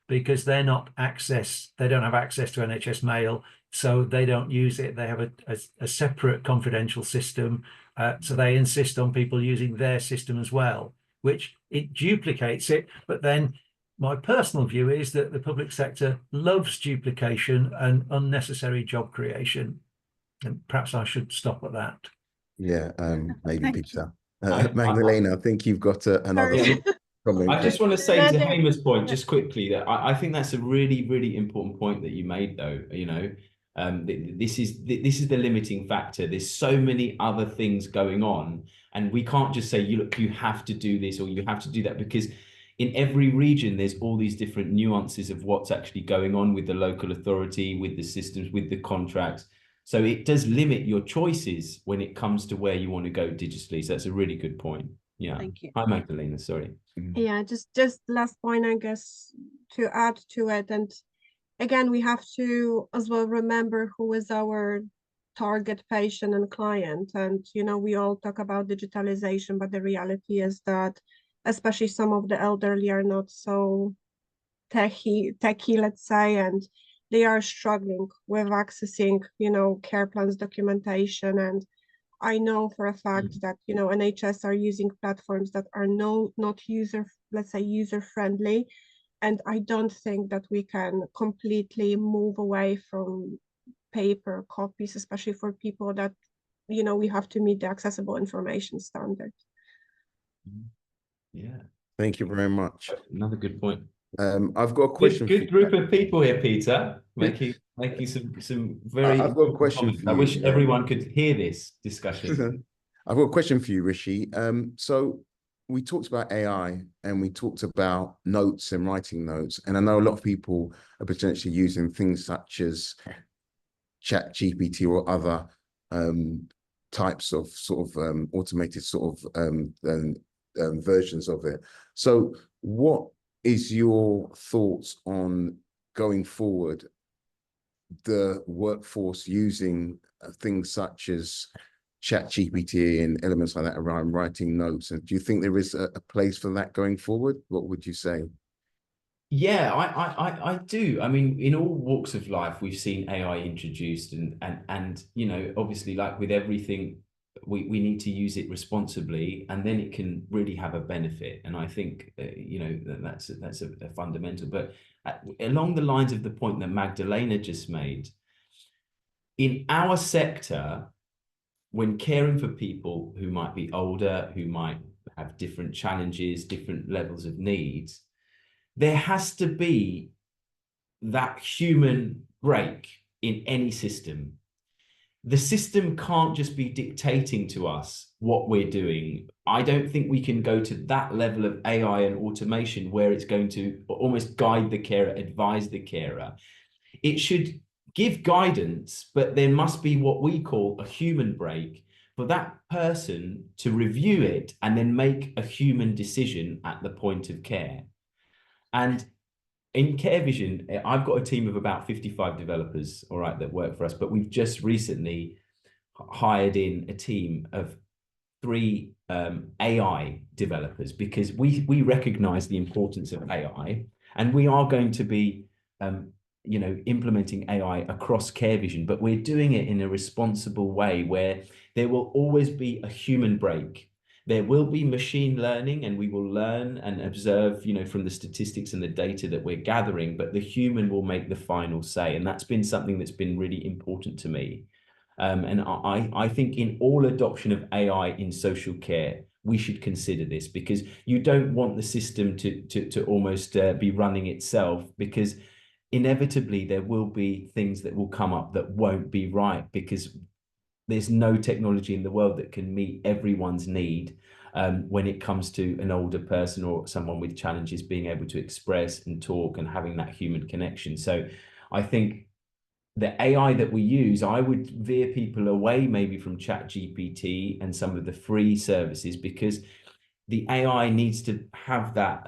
because they don't have access to NHS mail, so they don't use it. They have a separate confidential system, so they insist on people using their system as well, which it duplicates it. But then my personal view is that the public sector loves duplication and unnecessary job creation. And perhaps I should stop at that. Yeah, maybe Thank Peter. I- Magdalena, I think you've got another Sorry. comment. I just want to say to Another- Hamer's point, just quickly, that I think that's a really, really important point that you made, though. This is the limiting factor. There's so many other things going on, and we can't just say, you have to do this or you have to do that, because in every region, there's all these different nuances of what's actually going on with the local authority, with the systems, with the contracts. So it does limit your choices when it comes to where you want to go digitally. So that's a really good point. Yeah. Thank you. Hi, Magdalena. Sorry. Yeah, just last point, I guess, to add to it. And again, we have to as well remember who is our target patient and client. And, we all talk about digitalization, but the reality is that especially some of the elderly are not so techy, let's say, and they are struggling with accessing, care plans documentation. And I know for a fact that, NHS are using platforms that are not user friendly. And I don't think that we can completely move away from paper copies, especially for people that, we have to meet the accessible information standard. Yeah. Thank you very much. Another good point. I've got a question. Good group of people here, Peter, making some very. I've got a question comments. for I you. wish everyone could hear this discussion. I've got a question for you, Rishi. So we talked about AI and we talked about notes and writing notes, and I know a lot of people are potentially using things such as ChatGPT or other types of automated versions of it. So what is your thoughts on going forward, the workforce using things such as ChatGPT and elements like that around writing notes? And do you think there is a place for that going forward? What would you say? Yeah, I do. I mean, in all walks of life, we've seen AI introduced, and obviously, like with everything, we need to use it responsibly, and then it can really have a benefit. And I think that's a fundamental. But along the lines of the point that Magdalena just made, in our sector, when caring for people who might be older, who might have different challenges, different levels of needs, there has to be that human break in any system. The system can't just be dictating to us what we're doing. I don't think we can go to that level of AI and automation where it's going to almost guide the carer, advise the carer. It should give guidance, but there must be what we call a human break for that person to review it and then make a human decision at the point of care. And in CareVision, I've got a team of about 55 developers, all right, that work for us, but we've just recently hired in a team of 3 AI developers, because we recognize the importance of AI, and we are going to be implementing AI across CareVision, but we're doing it in a responsible way where there will always be a human break. There will be machine learning, and we will learn and observe, from the statistics and the data that we're gathering, but the human will make the final say. And that's been something that's been really important to me. And I think in all adoption of AI in social care, we should consider this, because you don't want the system to almost be running itself, because inevitably there will be things that will come up that won't be right, because there's no technology in the world that can meet everyone's need when it comes to an older person or someone with challenges being able to express and talk and having that human connection. So I think the AI that we use, I would veer people away maybe from ChatGPT and some of the free services, because the AI needs to have that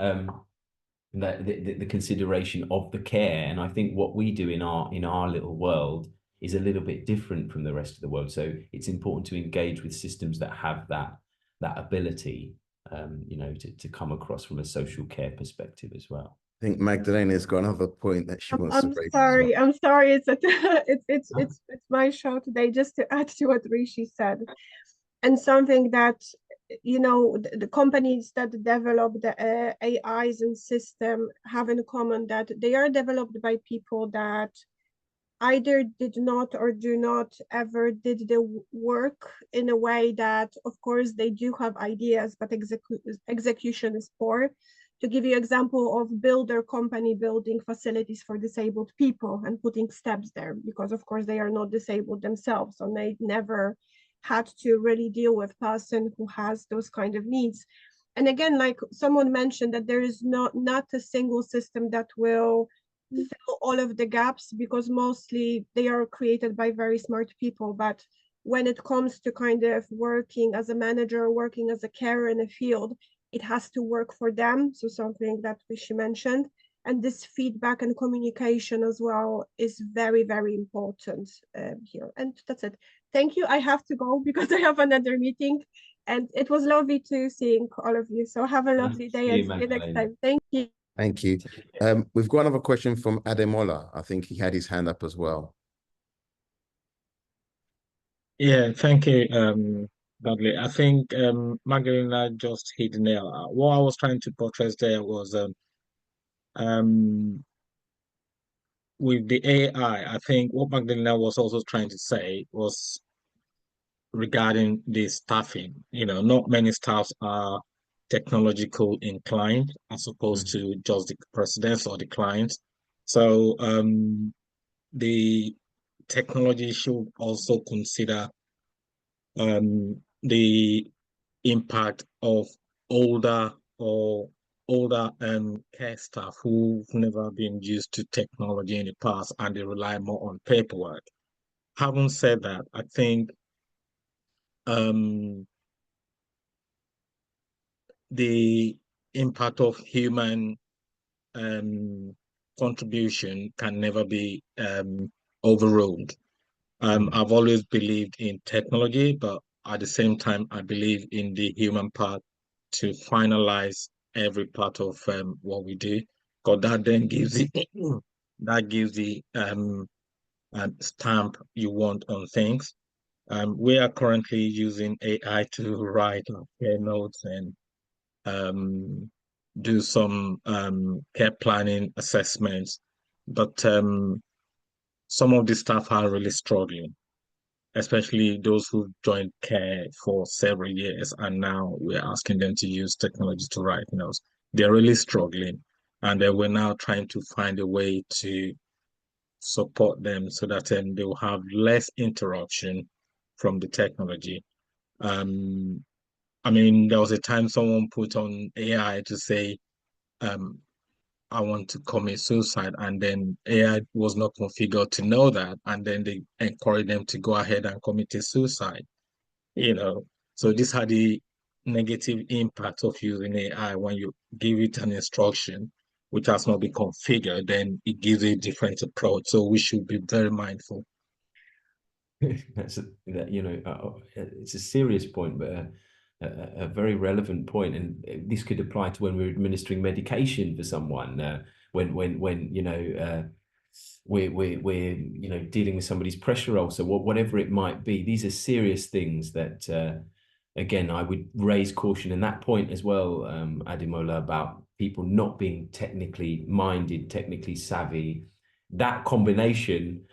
the consideration of the care. And I think what we do in our little world is a little bit different from the rest of the world. So it's important to engage with systems that have that ability, you know, to come across from a social care perspective as well. I think Magdalena's got another point that she wants to raise. I'm sorry. It's my show today. Just to add to what Rishi said, and something that, you know, the companies that develop the AIs and system have in common that they are developed by people that either did not or do not ever did the work in a way that, of course, they do have ideas, but execution is poor. To give you an example of builder company building facilities for disabled people and putting steps there, because of course they are not disabled themselves, so they never had to really deal with person who has those kind of needs. And again, like someone mentioned, that there is not a single system that will fill all of the gaps, because mostly they are created by very smart people. But when it comes to kind of working as a manager, working as a carer in a field, it has to work for them. So something that Rishi mentioned, and this feedback and communication as well is very, very important here. And that's it. Thank you. I have to go because I have another meeting, and it was lovely to seeing all of you. So have a lovely day and see you next time. Thank you. Thank you. We've got another question from Ademola. I think he had his hand up as well. Yeah, thank you, Dudley. I think Magdalena just hit the nail. What I was trying to portray there was with the AI, I think what Magdalena was also trying to say was regarding the staffing. You know, not many staffs are technological inclined as opposed to just the presidents or the clients. So the technology should also consider the impact of older care staff who've never been used to technology in the past and they rely more on paperwork. Having said that, I think the impact of human contribution can never be overruled. I've always believed in technology, but at the same time, I believe in the human part to finalize every part of what we do, because that then gives the stamp you want on things. We are currently using AI to write our care notes and do some care planning assessments, but some of the staff are really struggling, especially those who joined care for several years, and now we're asking them to use technology to write notes. They're really struggling, and we're now trying to find a way to support them so that they will have less interruption from the technology. I mean, there was a time someone put on AI to say, I want to commit suicide, and then AI was not configured to know that, and then they encourage them to go ahead and commit a suicide, you know. So this had the negative impact of using AI. When you give it an instruction which has not been configured, then it gives a different approach. So we should be very mindful. It's a serious point, but a very relevant point, and this could apply to when we're administering medication for someone, when you know we're you know dealing with somebody's pressure ulcer, whatever it might be. These are serious things that again I would raise caution in that point as well, Ademola, about people not being technically minded, technically savvy, that combination,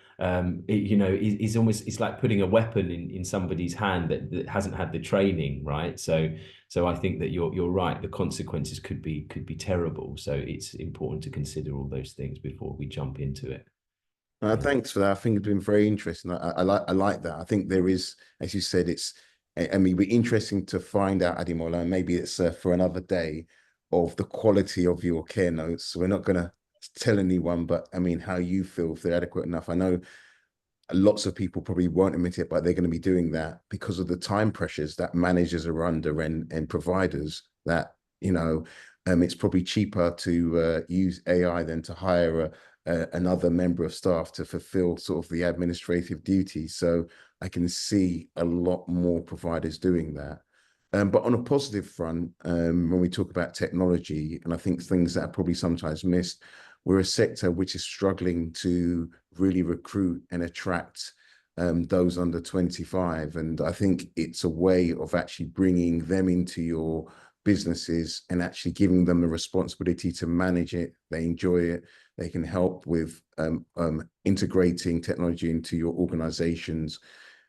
you know, is almost, it's like putting a weapon in somebody's hand that hasn't had the training, right? So I think that you're right. The consequences could be terrible. So it's important to consider all those things before we jump into it. Thanks for that. I think it's been very interesting. I like that. I think there is, as you said, I mean, it'd be interesting to find out, Ademola, and maybe it's for another day, of the quality of your care notes. We're not going to tell anyone, but I mean, how you feel, if they're adequate enough. I know lots of people probably won't admit it, but they're going to be doing that because of the time pressures that managers are under and providers, that, you know, it's probably cheaper to use AI than to hire another member of staff to fulfill sort of the administrative duties. So I can see a lot more providers doing that. But on a positive front, when we talk about technology, and I think things that are probably sometimes missed, we're a sector which is struggling to really recruit and attract those under 25. And I think it's a way of actually bringing them into your businesses and actually giving them the responsibility to manage it. They enjoy it. They can help with integrating technology into your organizations,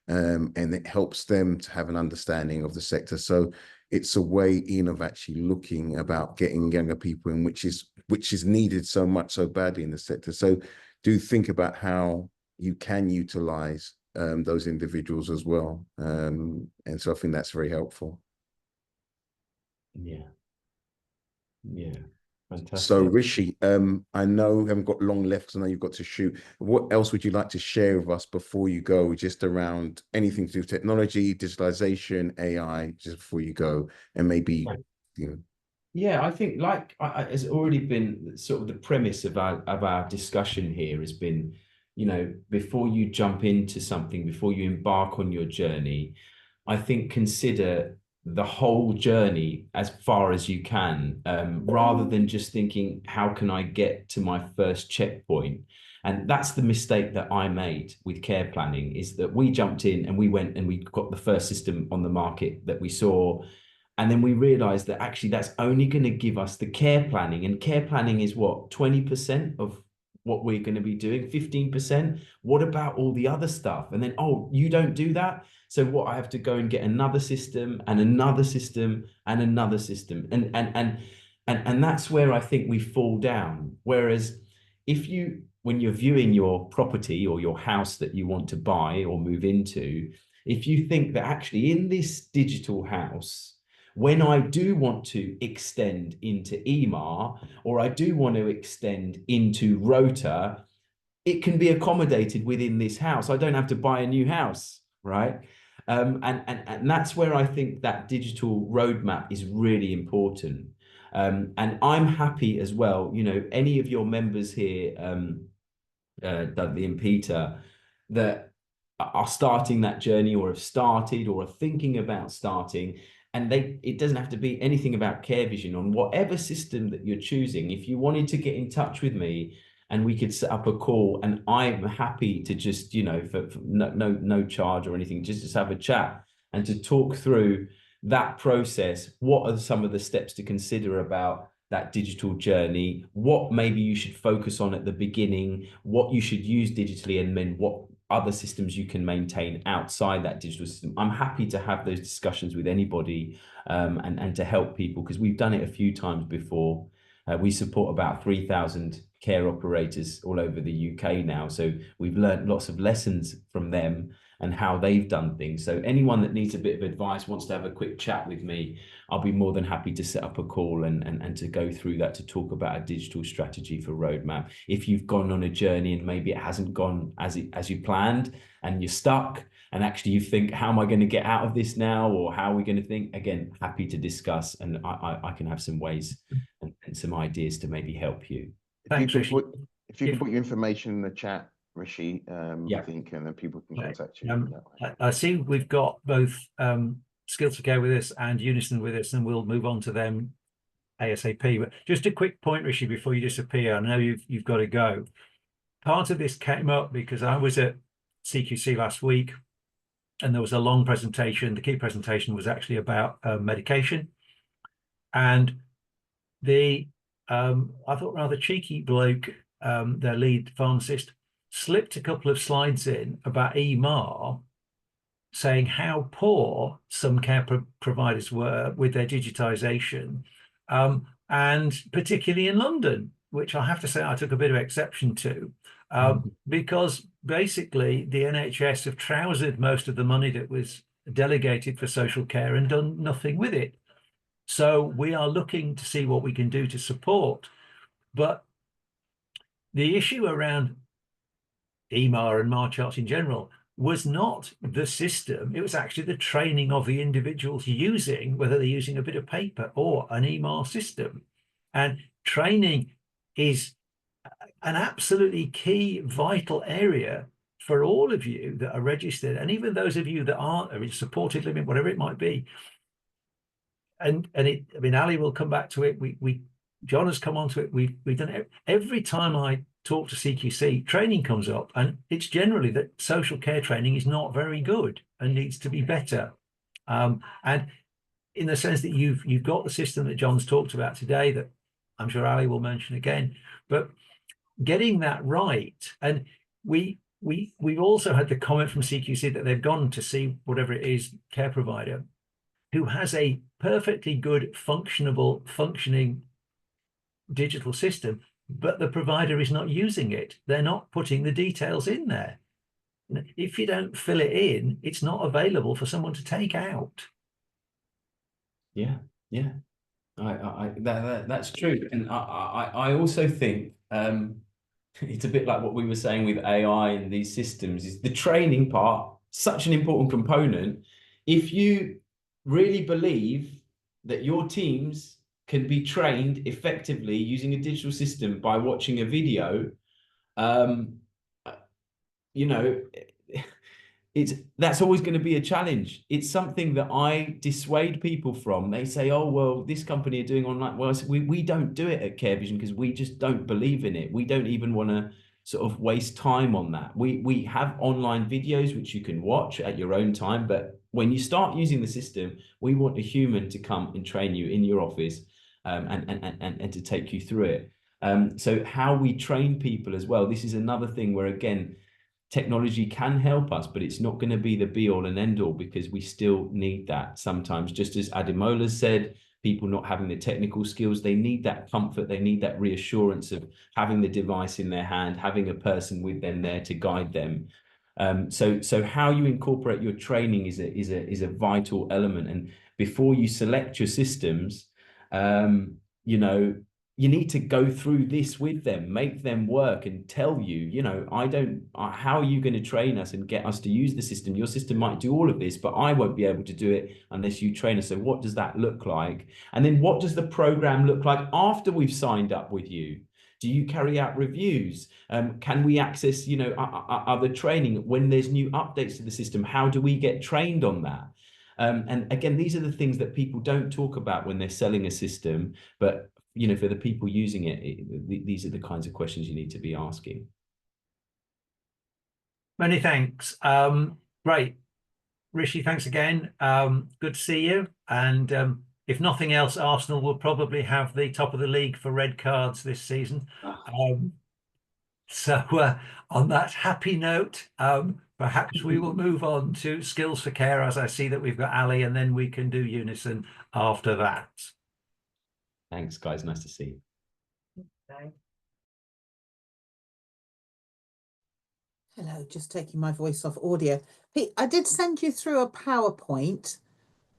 and it helps them to have an understanding of the sector. So it's a way in of actually looking about getting younger people in, which is needed so much, so badly in the sector. So do think about how you can utilize those individuals as well. And so I think that's very helpful. Yeah. Fantastic. So Rishi, I know we haven't got long left because I know you've got to shoot. What else would you like to share with us before you go, just around anything to do with technology, digitalization, AI, just before you go, and maybe, you know. Yeah, I think it's already been sort of the premise of our discussion here has been, you know, before you jump into something, before you embark on your journey, I think consider the whole journey as far as you can, rather than just thinking, how can I get to my first checkpoint? And that's the mistake that I made with care planning, is that we jumped in and we went and we got the first system on the market that we saw. And then we realized that actually that's only going to give us the care planning, and care planning is what, 20% of what we're going to be doing, 15%. What about all the other stuff? And then, oh, you don't do that. So what, I have to go and get another system and another system and another system. And that's where I think we fall down. Whereas when you're viewing your property or your house that you want to buy or move into, if you think that actually in this digital house, when I do want to extend into EMAR, or I do want to extend into Rota, it can be accommodated within this house. I don't have to buy a new house, right? And that's where I think that digital roadmap is really important. And I'm happy as well, you know, any of your members here, Dudley and Peter, that are starting that journey or have started or are thinking about starting, and it doesn't have to be anything about CareVision. On whatever system that you're choosing, if you wanted to get in touch with me and we could set up a call, and I'm happy to just, you know, for no charge or anything, just have a chat and to talk through that process. What are some of the steps to consider about that digital journey? What maybe you should focus on at the beginning, what you should use digitally, and then what other systems you can maintain outside that digital system. I'm happy to have those discussions with anybody, and to help people, because we've done it a few times before. We support about 3,000 care operators all over the UK now. So we've learned lots of lessons from them and how they've done things. So anyone that needs a bit of advice, wants to have a quick chat with me, I'll be more than happy to set up a call and to go through that, to talk about a digital strategy for roadmap. If you've gone on a journey and maybe it hasn't gone as you planned and you're stuck, and actually you think, how am I going to get out of this now? Or how are we going to think? Again, happy to discuss, and I can have some ways and some ideas to maybe help you. If you can put your information in the chat, Rishi, Yeah. I think, and then people can contact you. I see we've got both Skills for Care with us and Unison with us, and we'll move on to them ASAP. But just a quick point, Rishi, before you disappear. I know you've got to go. Part of this came up because I was at CQC last week, and there was a long presentation. The key presentation was actually about medication, and the I thought rather cheeky bloke their lead pharmacist, slipped a couple of slides in about EMR, saying how poor some care providers were with their digitisation, and particularly in London, which I have to say I took a bit of exception to, because basically the NHS have trousered most of the money that was delegated for social care and done nothing with it. So we are looking to see what we can do to support. But the issue around EMR and MAR charts in general was not the system, it was actually the training of the individuals using, whether they're using a bit of paper or an EMR system. And training is an absolutely key, vital area for all of you that are registered, and even those of you that aren't, I mean, supported living, whatever it might be. And I mean, Ali will come back to it. John has come on to it. We've done it. Every time I talk to CQC, training comes up, and it's generally that social care training is not very good and needs to be better. And in the sense that you've got the system that John's talked about today, that I'm sure Ali will mention again, but getting that right. And we've also had the comment from CQC that they've gone to see whatever it is, care provider, who has a perfectly good, functioning digital system, but the provider is not using it. They're not putting the details in there. If you don't fill it in, it's not available for someone to take out. Yeah, yeah, that's true. And I also think it's a bit like what we were saying with AI and these systems, is the training part such an important component. If you really believe that your teams can be trained effectively using a digital system by watching a video, you know, that's always going to be a challenge. It's something that I dissuade people from. They say, oh, well, this company are doing online. Well, we don't do it at CareVision because we just don't believe in it. We don't even want to sort of waste time on that. We have online videos which you can watch at your own time, but when you start using the system, we want a human to come and train you in your office, and to take you through it. So how we train people as well, this is another thing where, again, technology can help us, but it's not going to be the be all and end all, because we still need that sometimes. Just as Ademola said, people not having the technical skills, they need that comfort, they need that reassurance of having the device in their hand, having a person with them there to guide them. So how you incorporate your training is a vital element. And before you select your systems, you know, you need to go through this with them, make them work, and tell you, you know, how are you going to train us and get us to use the system? Your system might do all of this, but I won't be able to do it unless you train us. So what does that look like? And then what does the program look like after we've signed up with you? Do you carry out reviews? Can we access, you know, other training when there's new updates to the system? How do we get trained on that? And again, these are the things that people don't talk about when they're selling a system, but you know, for the people using it, these are the kinds of questions you need to be asking. Many thanks. Great. Rishi, thanks again. Good to see you. And if nothing else, Arsenal will probably have the top of the league for red cards this season. So on that happy note, perhaps we will move on to skills for care, as I see that we've got Ali, and then we can do Unison after that. Thanks, guys. Nice to see you. Hello, just taking my voice off audio. Pete, I did send you through a PowerPoint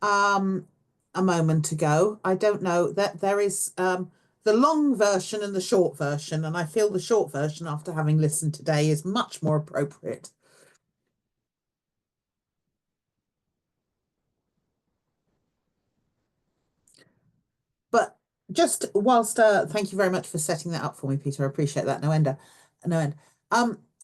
a moment ago. I don't know that there is the long version and the short version, and I feel the short version, after having listened today, is much more appropriate. But just whilst, thank you very much for setting that up for me, Peter. I appreciate that. No end.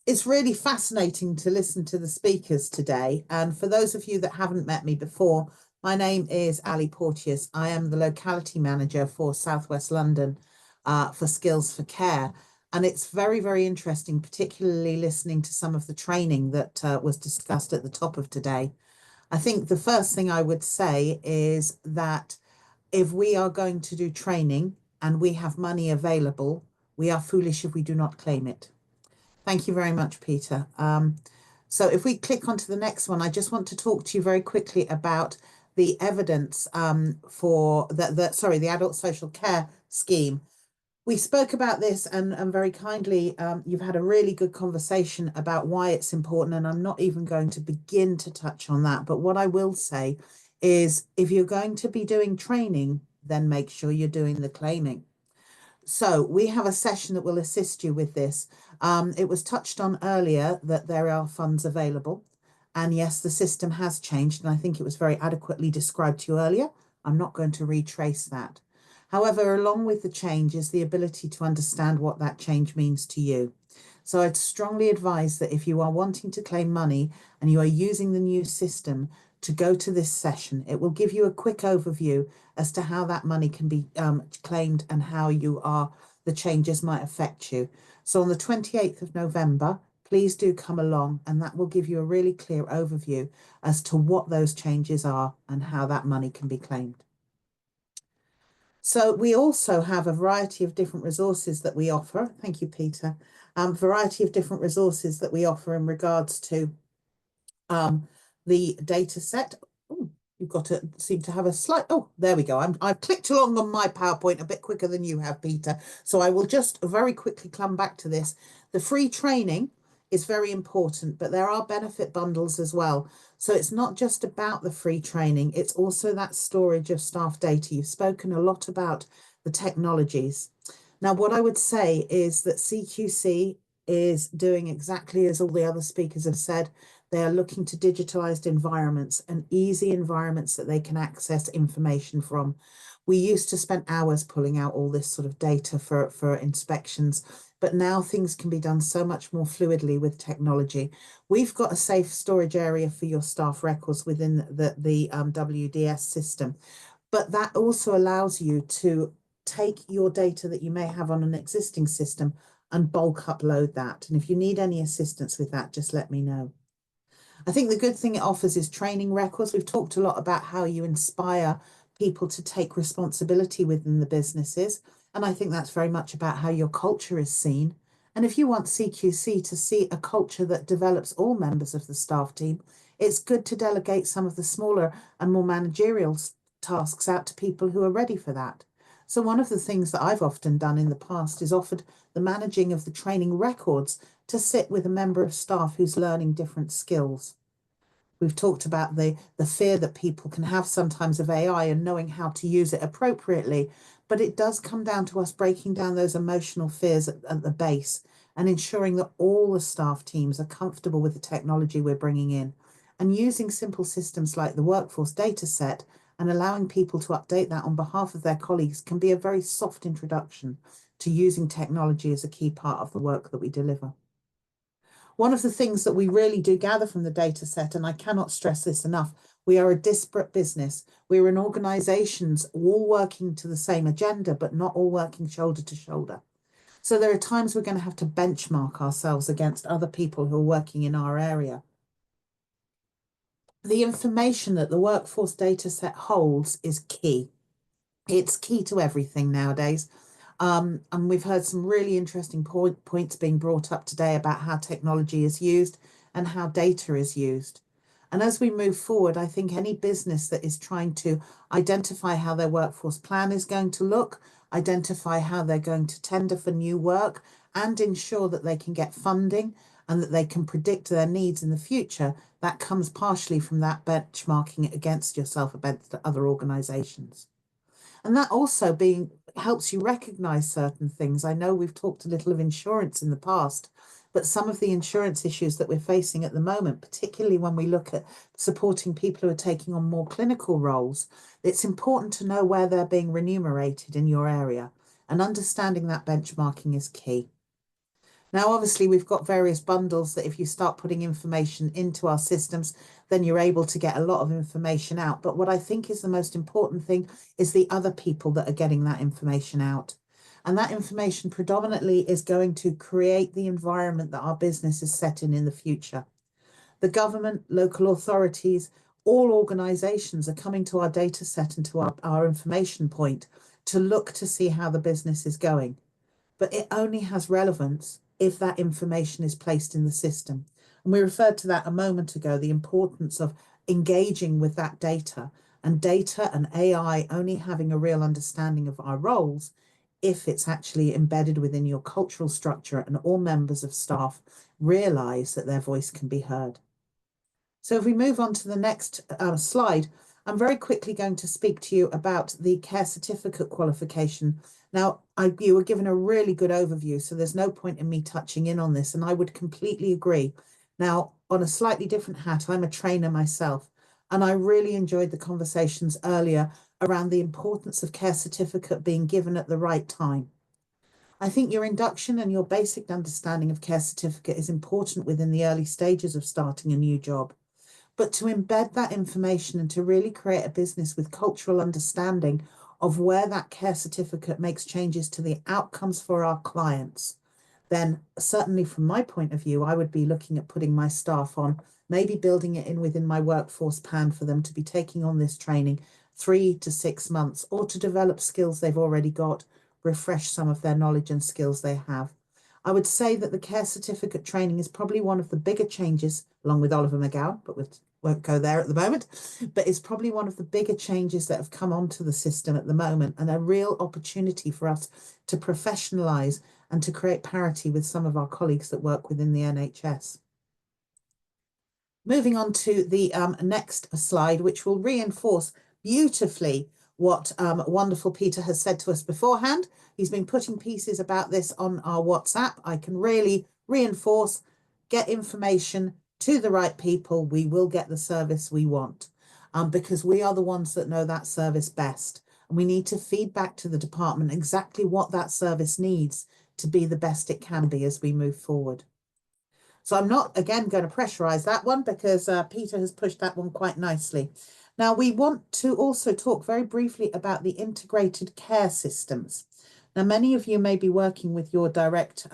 It's really fascinating to listen to the speakers today. And for those of you that haven't met me before, my name is Ali Porteous. I am the locality manager for Southwest London for Skills for Care. And it's very, very interesting, particularly listening to some of the training that was discussed at the top of today. I think the first thing I would say is that if we are going to do training and we have money available, We are foolish if we do not claim it. Thank you very much, Peter. So if we click onto the next one, I just want to talk to you very quickly about the evidence for the adult social care scheme. We spoke about this and very kindly, you've had a really good conversation about why it's important, and I'm not even going to begin to touch on that. But what I will say is if you're going to be doing training, then make sure you're doing the claiming. So we have a session that will assist you with this. It was touched on earlier that there are funds available. And yes, the system has changed, and I think it was very adequately described to you earlier. I'm not going to retrace that. However, along with the change is the ability to understand what that change means to you. So I'd strongly advise that if you are wanting to claim money and you are using the new system, to go to this session. It will give you a quick overview as to how that money can be claimed and how the changes might affect you. So on the 28th of November, please do come along, and that will give you a really clear overview as to what those changes are and how that money can be claimed. So we also have a variety of different resources that we offer. Thank you, Peter. Variety of different resources that we offer in regards to the data set. Ooh, you've got to seem to have a slight, oh, there we go. I've clicked along on my PowerPoint a bit quicker than you have, Peter. So I will just very quickly come back to this. The free training is very important, but there are benefit bundles as well. So it's not just about the free training, it's also that storage of staff data. You've spoken a lot about the technologies. Now, what I would say is that CQC is doing exactly as all the other speakers have said. They are looking to digitalized environments and easy environments that they can access information from. We used to spend hours pulling out all this sort of data for inspections, but now things can be done so much more fluidly with technology. We've got a safe storage area for your staff records within the WDS system, but that also allows you to take your data that you may have on an existing system and bulk upload that. And if you need any assistance with that, just let me know. I think the good thing it offers is training records. We've talked a lot about how you inspire people to take responsibility within the businesses. And I think that's very much about how your culture is seen. And if you want CQC to see a culture that develops all members of the staff team, it's good to delegate some of the smaller and more managerial tasks out to people who are ready for that. So one of the things that I've often done in the past is offered the managing of the training records to sit with a member of staff who's learning different skills. We've talked about the fear that people can have sometimes of AI and knowing how to use it appropriately, but it does come down to us breaking down those emotional fears at the base and ensuring that all the staff teams are comfortable with the technology we're bringing in, and using simple systems like the workforce data set and allowing people to update that on behalf of their colleagues can be a very soft introduction to using technology as a key part of the work that we deliver. One of the things that we really do gather from the data set, and I cannot stress this enough, we are a disparate business. We're in organizations all working to the same agenda, but not all working shoulder to shoulder. So there are times we're going to have to benchmark ourselves against other people who are working in our area. The information that the workforce data set holds is key. It's key to everything nowadays. And we've heard some really interesting points being brought up today about how technology is used and how data is used. And as we move forward, I think any business that is trying to identify how their workforce plan is going to look, identify how they're going to tender for new work, and ensure that they can get funding and that they can predict their needs in the future, that comes partially from that benchmarking against yourself against other organizations. And that also helps you recognize certain things. I know we've talked a little of insurance in the past, but some of the insurance issues that we're facing at the moment, particularly when we look at supporting people who are taking on more clinical roles, it's important to know where they're being remunerated in your area, and understanding that benchmarking is key. Now, obviously, we've got various bundles that if you start putting information into our systems, then you're able to get a lot of information out. But what I think is the most important thing is the other people that are getting that information out. And that information predominantly is going to create the environment that our business is set in the future. The government, local authorities, all organisations are coming to our data set and to our information point to look to see how the business is going. but it only has relevance if that information is placed in the system. And we referred to that a moment ago, the importance of engaging with that data and AI only having a real understanding of our roles if it's actually embedded within your cultural structure and all members of staff realize that their voice can be heard. So if we move on to the next slide, I'm very quickly going to speak to you about the care certificate qualification. Now, you were given a really good overview, so there's no point in me touching in on this, and I would completely agree. Now, on a slightly different hat, I'm a trainer myself, and I really enjoyed the conversations earlier around the importance of care certificate being given at the right time. I think your induction and your basic understanding of care certificate is important within the early stages of starting a new job. But to embed that information and to really create a business with cultural understanding of where that care certificate makes changes to the outcomes for our clients, then certainly from my point of view, I would be looking at putting my staff on, maybe building it in within my workforce plan for them to be taking on this training 3 to 6 months, or to develop skills they've already got, refresh some of their knowledge and skills they have. I would say that the care certificate training is probably one of the bigger changes, along with Oliver McGowan, but we won't go there at the moment, but it's probably one of the bigger changes that have come onto the system at the moment, and a real opportunity for us to professionalise and to create parity with some of our colleagues that work within the NHS. Moving on to the next slide, which will reinforce beautifully what wonderful Peter has said to us beforehand. He's been putting pieces about this on our WhatsApp. I can really reinforce, get information to the right people. We will get the service we want, because we are the ones that know that service best. And we need to feed back to the department exactly what that service needs to be the best it can be as we move forward. So I'm not, again, going to pressurize that one, because Peter has pushed that one quite nicely. Now, we want to also talk very briefly about the integrated care systems. Now, many of you may be working with your direct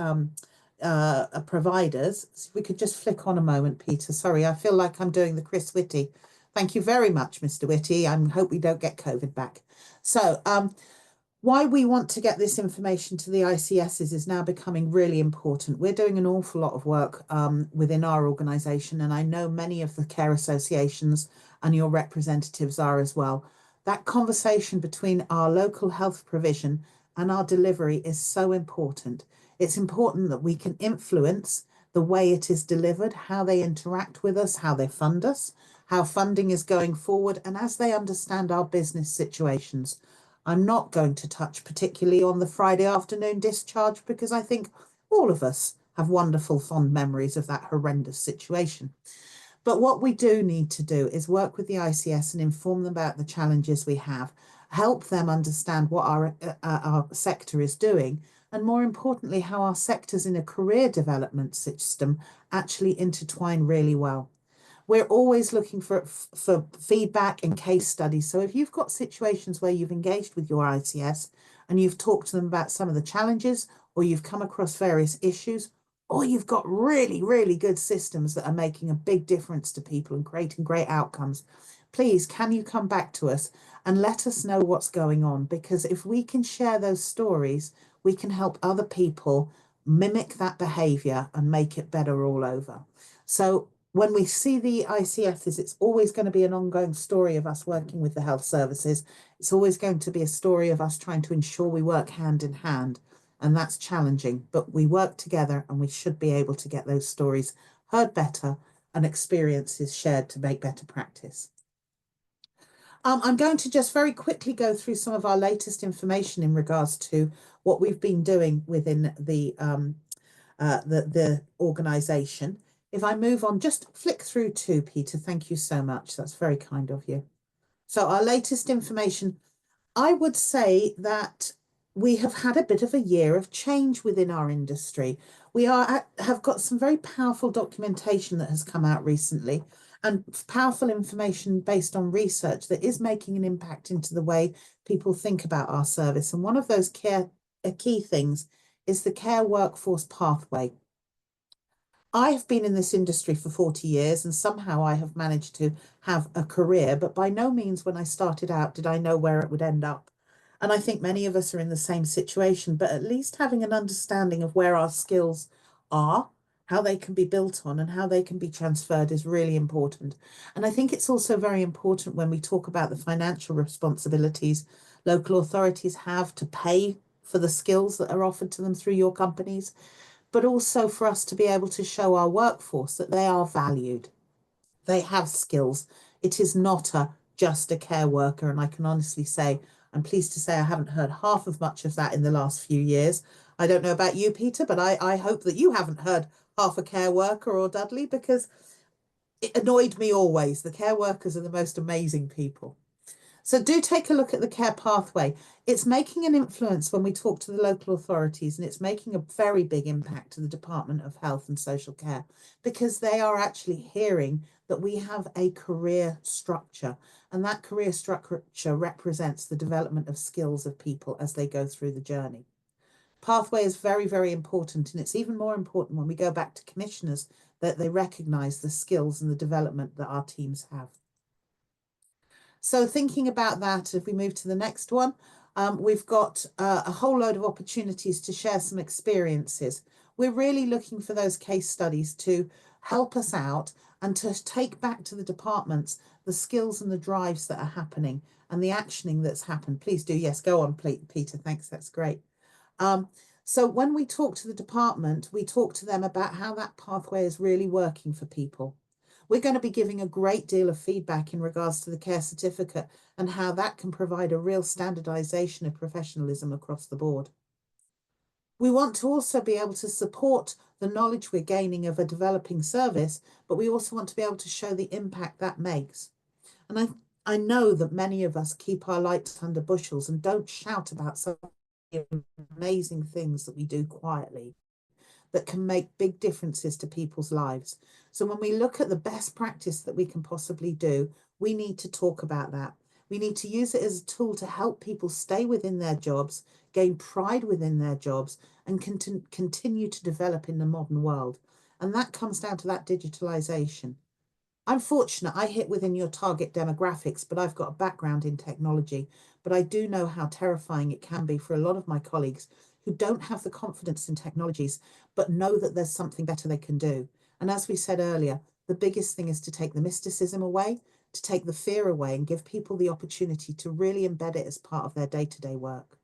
providers. So if we could just flick on a moment, Peter. Sorry, I feel like I'm doing the Chris Whitty. Thank you very much, Mr. Whitty. I hope we don't get COVID back. So why we want to get this information to the ICSs is now becoming really important. We're doing an awful lot of work within our organisation, and I know many of the care associations and your representatives are as well. That conversation between our local health provision and our delivery is so important. It's important that we can influence the way it is delivered, how they interact with us, how they fund us, how funding is going forward, and as they understand our business situations. I'm not going to touch particularly on the Friday afternoon discharge, because I think all of us have wonderful fond memories of that horrendous situation. But what we do need to do is work with the ICS and inform them about the challenges we have, help them understand what our sector is doing, and more importantly, how our sectors in a career development system actually intertwine really well. We're always looking for feedback and case studies. So if you've got situations where you've engaged with your ICS and you've talked to them about some of the challenges, or you've come across various issues, or you've got really, really good systems that are making a big difference to people and creating great outcomes, please, can you come back to us and let us know what's going on? Because if we can share those stories, we can help other people mimic that behaviour and make it better all over. So when we see the ICSs, it's always going to be an ongoing story of us working with the health services. It's always going to be a story of us trying to ensure we work hand in hand. And that's challenging, but we work together, and we should be able to get those stories heard better and experiences shared to make better practice. I'm going to just very quickly go through some of our latest information in regards to what we've been doing within the organisation. If I move on, just flick through to Peter. Thank you so much. That's very kind of you. So our latest information, I would say that we have had a bit of a year of change within our industry. We have got some very powerful documentation that has come out recently, and powerful information based on research that is making an impact into the way people think about our service. And one of those key things is the care workforce pathway. I have been in this industry for 40 years, and somehow I have managed to have a career, but by no means when I started out did I know where it would end up. And I think many of us are in the same situation, but at least having an understanding of where our skills are, how they can be built on and how they can be transferred is really important. And I think it's also very important when we talk about the financial responsibilities local authorities have to pay for the skills that are offered to them through your companies, but also for us to be able to show our workforce that they are valued. They have skills. It is not just a care worker. And I can honestly say, I'm pleased to say I haven't heard half of much of that in the last few years. I don't know about you, Peter, but I hope that you haven't heard half a care worker or Dudley, because it annoyed me always. The care workers are the most amazing people. So do take a look at the care pathway. It's making an influence when we talk to the local authorities, and it's making a very big impact to the Department of Health and Social Care, because they are actually hearing that we have a career structure, and that career structure represents the development of skills of people as they go through the journey. Pathway is very, very important, and it's even more important when we go back to commissioners, that they recognise the skills and the development that our teams have. So thinking about that, if we move to the next one, we've got a whole load of opportunities to share some experiences. We're really looking for those case studies to help us out and to take back to the departments the skills and the drives that are happening and the actioning that's happened. Please do. Yes, go on, Peter. Thanks. That's great. So when we talk to the department, we talk to them about how that pathway is really working for people. We're going to be giving a great deal of feedback in regards to the care certificate and how that can provide a real standardization of professionalism across the board. We want to also be able to support the knowledge we're gaining of a developing service, but we also want to be able to show the impact that makes. And I know that many of us keep our lights under bushels and don't shout about some amazing things that we do quietly that can make big differences to people's lives. So when we look at the best practice that we can possibly do, we need to talk about that. We need to use it as a tool to help people stay within their jobs, gain pride within their jobs, and continue to develop in the modern world. And that comes down to that digitalisation. I'm fortunate I hit within your target demographics, but I've got a background in technology. But I do know how terrifying it can be for a lot of my colleagues who don't have the confidence in technologies, but know that there's something better they can do. And as we said earlier, the biggest thing is to take the mysticism away, to take the fear away, and give people the opportunity to really embed it as part of their day-to-day work.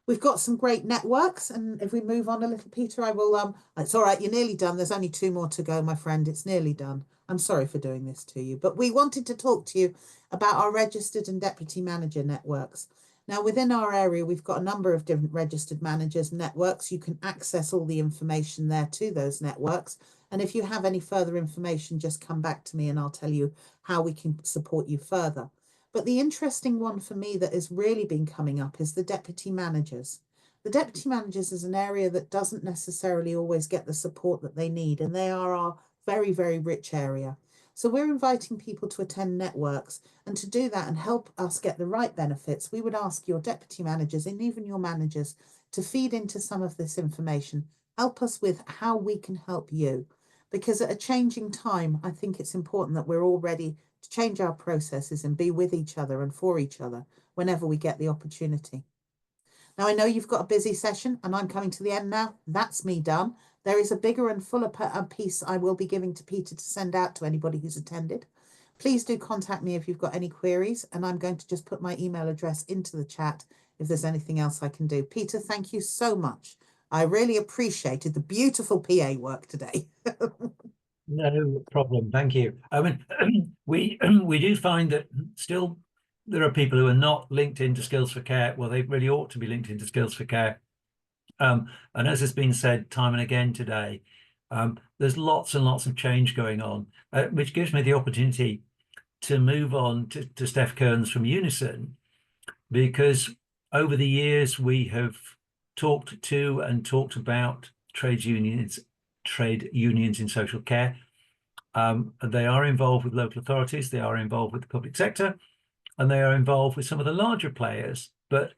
We've got some great networks, and if we move on a little, Peter, I will, it's all right, you're nearly done. There's only 2 more to go, my friend. It's nearly done. I'm sorry for doing this to you, but we wanted to talk to you about our registered and deputy manager networks. Now, within our area, we've got a number of different registered managers networks. You can access all the information there to those networks. And if you have any further information, just come back to me and I'll tell you how we can support you further. But the interesting one for me that has really been coming up is the deputy managers. The deputy managers is an area that doesn't necessarily always get the support that they need, and they are our very, very rich area. So we're inviting people to attend networks, and to do that and help us get the right benefits, we would ask your deputy managers and even your managers to feed into some of this information, help us with how we can help you. Because at a changing time, I think it's important that we're all ready to change our processes and be with each other and for each other whenever we get the opportunity. Now, I know you've got a busy session and I'm coming to the end now. That's me done. There is a bigger and fuller piece I will be giving to Peter to send out to anybody who's attended. Please do contact me if you've got any queries, and I'm going to just put my email address into the chat if there's anything else I can do. Peter, thank you so much. I really appreciated the beautiful PA work today. No problem. Thank you. I mean, we do find that still there are people who are not linked into Skills for Care. Well, they really ought to be linked into Skills for Care. And as has been said time and again today, there's lots and lots of change going on, which gives me the opportunity to move on to Steph Kearns from Unison, because over the years we have talked to and talked about trade unions in social care. They are involved with local authorities, they are involved with the public sector, and they are involved with some of the larger players. But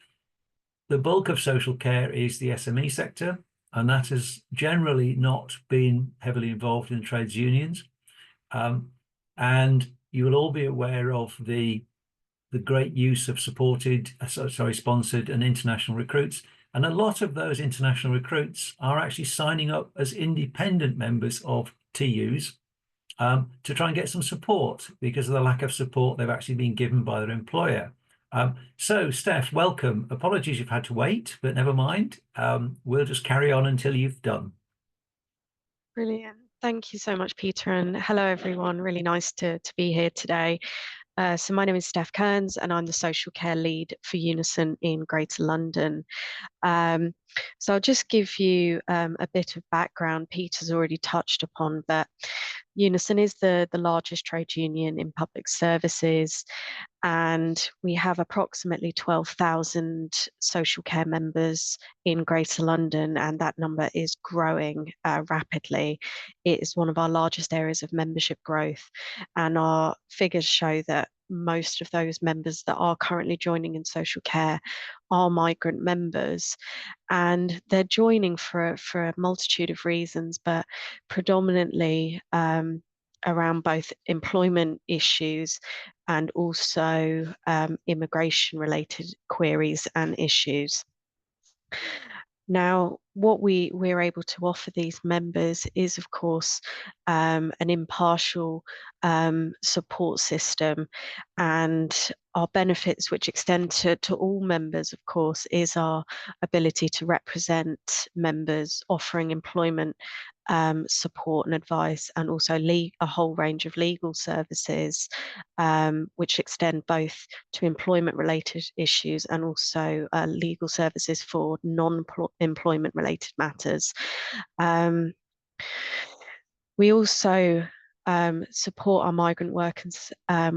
the bulk of social care is the SME sector, and that has generally not been heavily involved in trades unions. And you will all be aware of the the great use of sponsored and international recruits. And a lot of those international recruits are actually signing up as independent members of TUs to try and get some support because of the lack of support they've actually been given by their employer. So, Steph, welcome. Apologies you've had to wait, but never mind. We'll just carry on until you've done. Brilliant. Thank you so much, Peter, and hello, everyone. Really nice to be here today. So my name is Steph Kearns, and I'm the social care lead for Unison in Greater London. So I'll just give you a bit of background. Peter's already touched upon, but Unison is the largest trade union in public services, and we have approximately 12,000 social care members in Greater London, and that number is growing rapidly. It is one of our largest areas of membership growth, and our figures show that most of those members that are currently joining in social care are migrant members, and they're joining for a multitude of reasons, but predominantly around both employment issues and also immigration related queries and issues. Now, what we're able to offer these members is, of course, an impartial support system, and our benefits, which extend to all members, of course, is our ability to represent members, offering employment support and advice, and also a whole range of legal services, which extend both to employment related issues and also legal services for non-employment related matters. We also support our migrant workers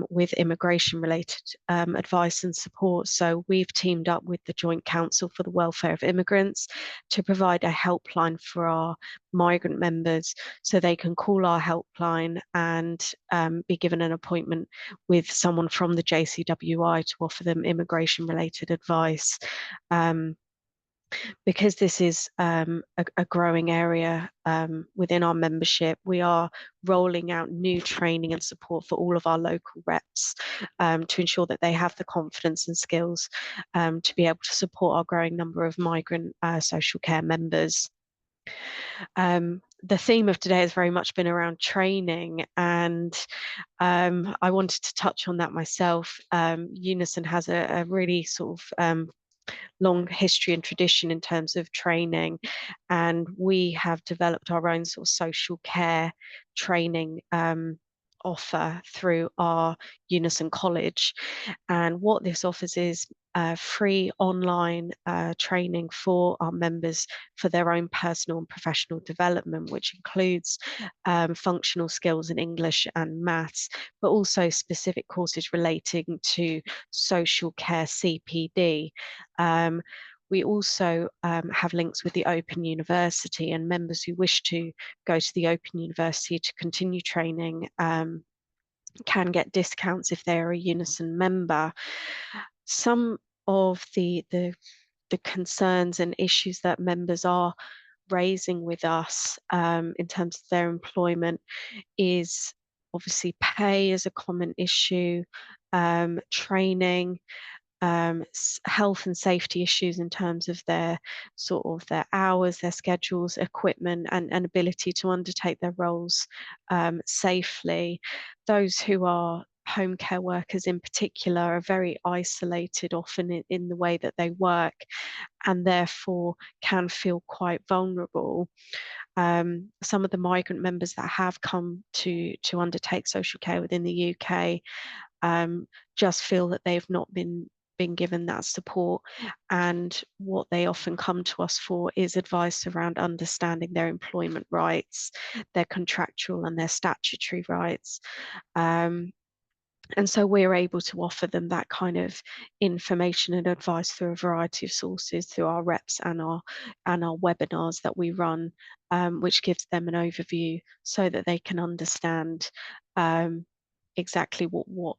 with immigration related advice and support. So we've teamed up with the Joint Council for the Welfare of Immigrants to provide a helpline for our migrant members, so they can call our helpline and be given an appointment with someone from the JCWI to offer them immigration related advice. Because this is a growing area within our membership, we are rolling out new training and support for all of our local reps to ensure that they have the confidence and skills to be able to support our growing number of migrant social care members. The theme of today has very much been around training, and I wanted to touch on that myself. Unison has a really sort of long history and tradition in terms of training, and we have developed our own sort of social care training offer through our Unison College. And what this offers is free online training for our members for their own personal and professional development, which includes functional skills in English and maths, but also specific courses relating to social care CPD. We also have links with the Open University, and members who wish to go to the Open University to continue training can get discounts if they are a Unison member. Some of the concerns and issues that members are raising with us in terms of their employment is obviously pay is a common issue, training, health and safety issues in terms of their hours, their schedules, equipment, and ability to undertake their roles safely. Those who are home care workers in particular are very isolated often in the way that they work, and therefore can feel quite vulnerable. Some of the migrant members that have come to undertake social care within the UK just feel that they've not been given that support, and what they often come to us for is advice around understanding their employment rights, their contractual and their statutory rights. And so we're able to offer them that kind of information and advice through a variety of sources, through our reps and our webinars that we run, which gives them an overview so that they can understand exactly what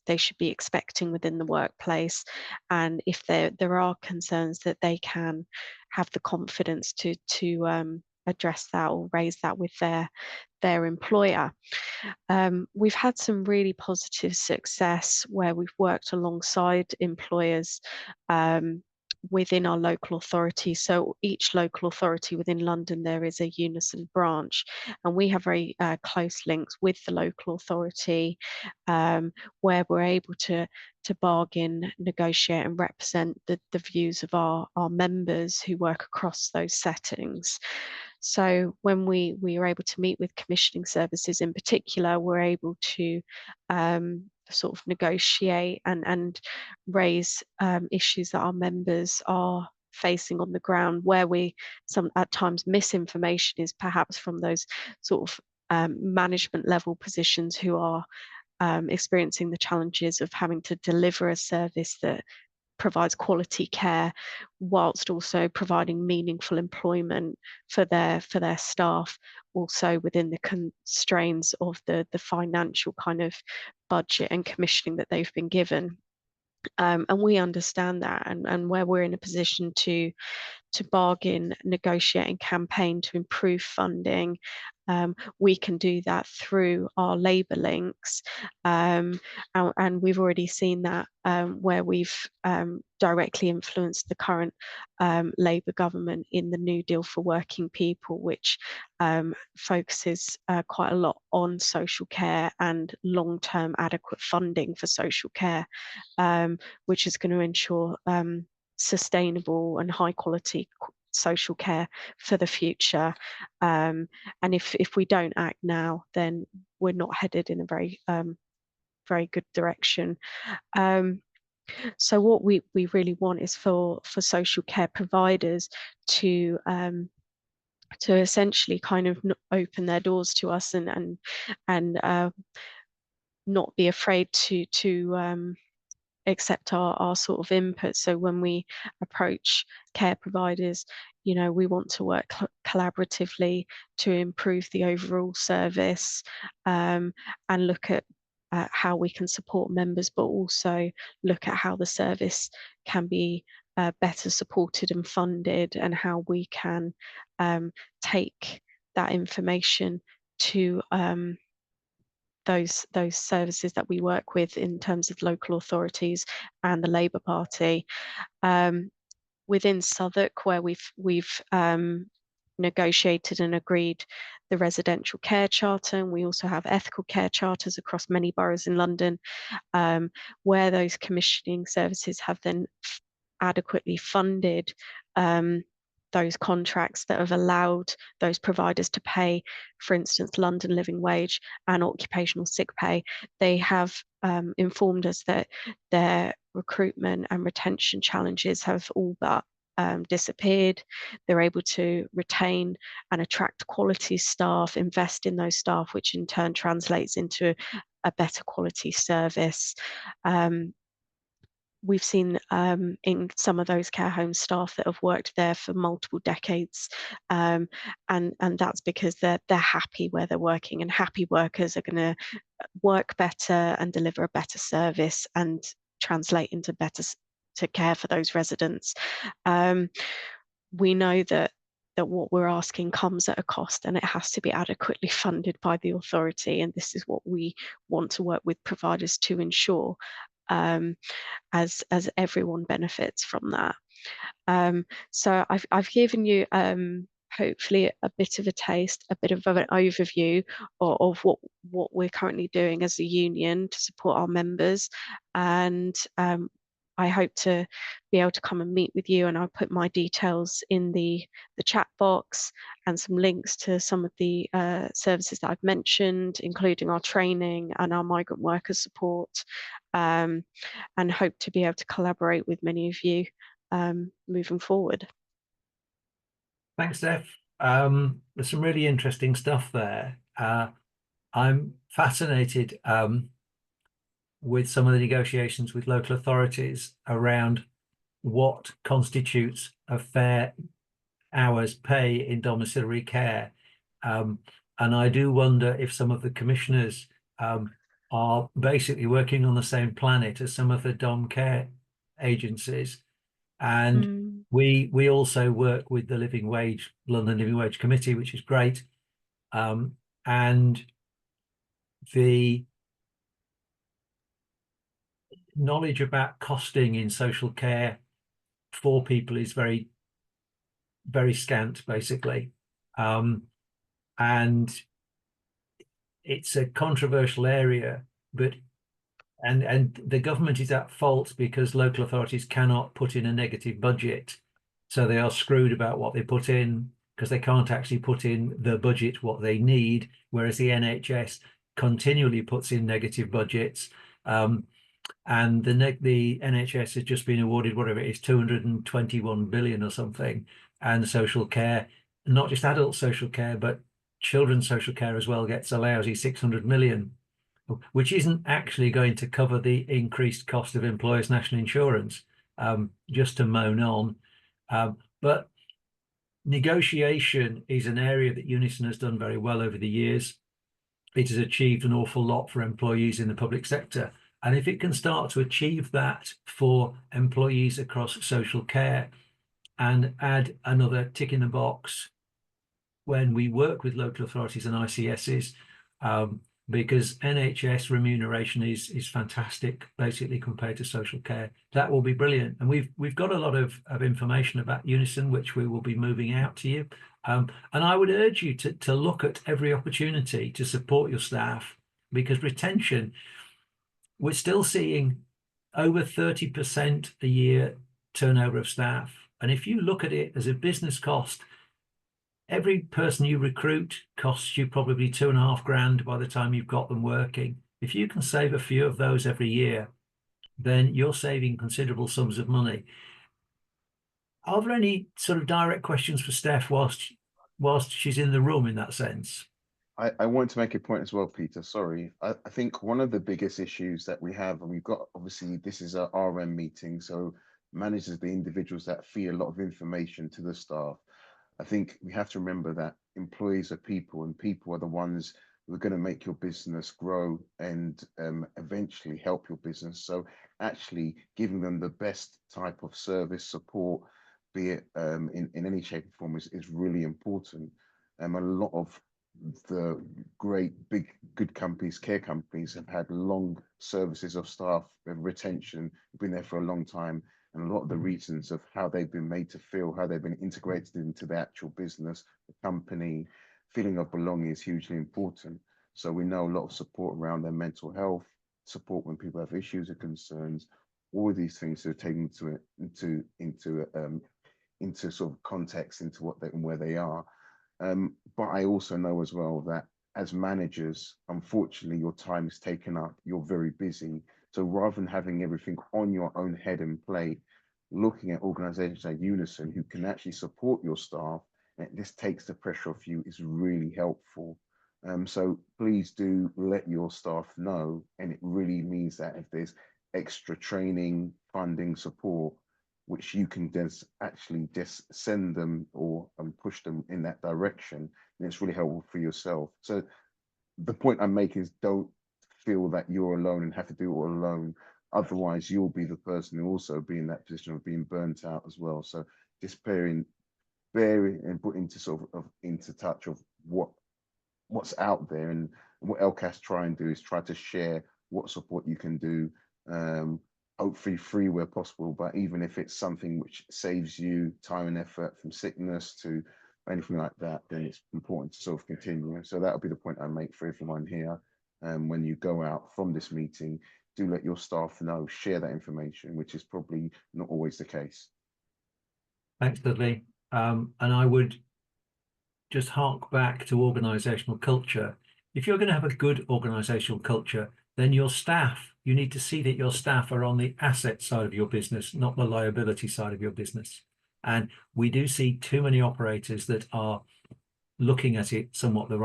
they should be expecting within the workplace, and if there are concerns, that they can have the confidence to address that or raise that with their employer. We've had some really positive success where we've worked alongside employers within our local authority. So each local authority within London, there is a Unison branch, and we have very close links with the local authority, where we're able to bargain, negotiate and represent the views of our members who work across those settings. So when we are able to meet with commissioning services in particular, we're able to sort of negotiate and raise issues that our members are facing on the ground, where we at times misinformation is perhaps from those sort of management level positions who are experiencing the challenges of having to deliver a service that provides quality care whilst also providing meaningful employment for their staff, also within the constraints of the financial kind of budget and commissioning that they've been given. And we understand that, and where we're in a position to bargain, negotiate and campaign to improve funding, we can do that through our labour links, and we've already seen that where we've directly influenced the current Labour government in the New Deal for Working People, which focuses quite a lot on social care and long-term adequate funding for social care, which is going to ensure sustainable and high quality social care for the future. And if we don't act now, then we're not headed in a very good direction. So what we really want is for social care providers to essentially kind of open their doors to us and not be afraid to accept our sort of input. So when we approach care providers, you know, we want to work collaboratively to improve the overall service, and look at how we can support members, but also look at how the service can be better supported and funded, and how we can take that information to those services that we work with in terms of local authorities and the Labour Party. Within Southwark, where we've negotiated and agreed the residential care charter, and we also have ethical care charters across many boroughs in London, where those commissioning services have then adequately funded those contracts that have allowed those providers to pay, for instance, London Living Wage and occupational sick pay. They have informed us that their recruitment and retention challenges have all but disappeared. They're able to retain and attract quality staff, invest in those staff, which in turn translates into a better quality service. We've seen in some of those care home staff that have worked there for multiple decades, and that's because they're happy where they're working, and happy workers are going to work better and deliver a better service and translate into better to care for those residents. We know that what we're asking comes at a cost, and it has to be adequately funded by the authority, and this is what we want to work with providers to ensure, as everyone benefits from that. So I've given you hopefully a bit of a taste, a bit of an overview of what we're currently doing as a union to support our members, and I hope to be able to come and meet with you, and I'll put my details in the chat box and some links to some of the services that I've mentioned, including our training and our migrant worker support, and hope to be able to collaborate with many of you moving forward. Thanks, Steph. There's some really interesting stuff there. I'm fascinated with some of the negotiations with local authorities around what constitutes a fair hours pay in domiciliary care. And I do wonder if some of the commissioners are basically working on the same planet as some of the dom care agencies. And We also work with the London Living Wage Committee, which is great. And the knowledge about costing in social care for people is very, very scant, basically. And it's a controversial area, but and the government is at fault because local authorities cannot put in a negative budget. So they are screwed about what they put in because they can't actually put in the budget what they need, whereas the NHS continually puts in negative budgets. And the NHS has just been awarded whatever it is, 221 billion or something, and social care, not just adult social care, but children's social care as well, gets a lousy 600 million, which isn't actually going to cover the increased cost of employers' national insurance, just to moan on. But negotiation is an area that Unison has done very well over the years. It has achieved an awful lot for employees in the public sector. And if it can start to achieve that for employees across social care and add another tick in the box when we work with local authorities and ICSs, because NHS remuneration is fantastic, basically, compared to social care, that will be brilliant. And we've got a lot of information about Unison, which we will be moving out to you. And I would urge you to look at every opportunity to support your staff, because retention, we're still seeing over 30% a year turnover of staff. And if you look at it as a business cost, every person you recruit costs you probably £2,500 by the time you've got them working. If you can save a few of those every year, then you're saving considerable sums of money. Are there any sort of direct questions for Steph whilst she's in the room in that sense? I want to make a point as well, Peter. Sorry. I think one of the biggest issues that we have, and we've got, obviously, this is a RM meeting, so managers, the individuals that feed a lot of information to the staff. I think we have to remember that employees are people, and people are the ones who are going to make your business grow and eventually help your business. So actually giving them the best type of service, support, be it in any shape or form, is really important. A lot of the great, big, good companies, care companies, have had long services of staff, retention, been there for a long time. And a lot of the reasons of how they've been made to feel, how they've been integrated into the actual business, the company, feeling of belonging is hugely important. So we know a lot of support around their mental health, support when people have issues or concerns, all of these things are taken into sort of context into what and where they are. But I also know as well that as managers, unfortunately, your time is taken up, you're very busy. So rather than having everything on your own head and plate, looking at organizations like Unison who can actually support your staff, and this takes the pressure off you, is really helpful. So please do let your staff know, and it really means that if there's extra training, funding, support, which you can actually just send them or push them in that direction, and it's really helpful for yourself. So the point I'm making is, don't feel that you're alone and have to do it all alone. Otherwise, you'll be the person who also be in that position of being burnt out as well. So just bearing and put into sort of into touch of what's out there, and what LCAS try and do is try to share what support you can do, hopefully free where possible, but even if it's something which saves you time and effort from sickness to anything like that, then it's important to sort of continue. So that'll be the point I make for everyone here. When you go out from this meeting, do let your staff know, share that information, which is probably not always the case. Thanks, Dudley. And I would just hark back to organisational culture. If you're going to have a good organisational culture, then your staff, you need to see that your staff are on the asset side of your business, not the liability side of your business. And we do see too many operators that are looking at it somewhat the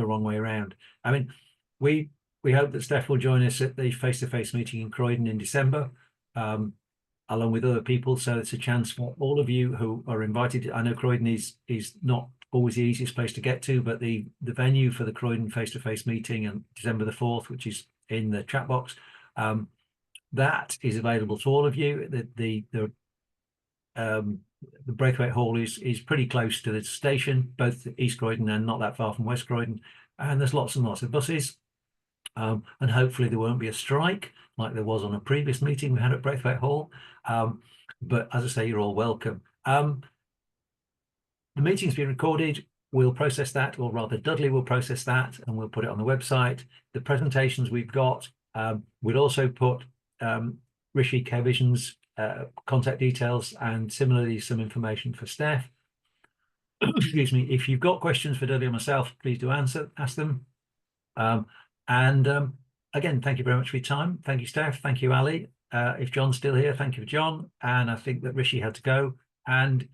wrong way around. I mean, we hope that Steph will join us at the face-to-face meeting in Croydon in December, along with other people. So it's a chance for all of you who are invited. I know Croydon is not always the easiest place to get to, but the venue for the Croydon face-to-face meeting on December the 4th, which is in the chat box, that is available to all of you. The the Braithwaite Hall is pretty close to the station, both East Croydon and not that far from West Croydon, and there's lots and lots of buses. And hopefully there won't be a strike like there was on a previous meeting we had at Braithwaite Hall. But as I say, you're all welcome. The meeting's been recorded. We'll process that, or rather Dudley will process that, and we'll put it on the website. The presentations we've got, we'll also put Rishi CareVision's contact details, and similarly some information for Steph. Excuse me. If you've got questions for Dudley or myself, please do ask them. Again, thank you very much for your time. Thank you, Steph. Thank you, Ali. If John's still here, thank you for John. And I think that Rishi had to go. And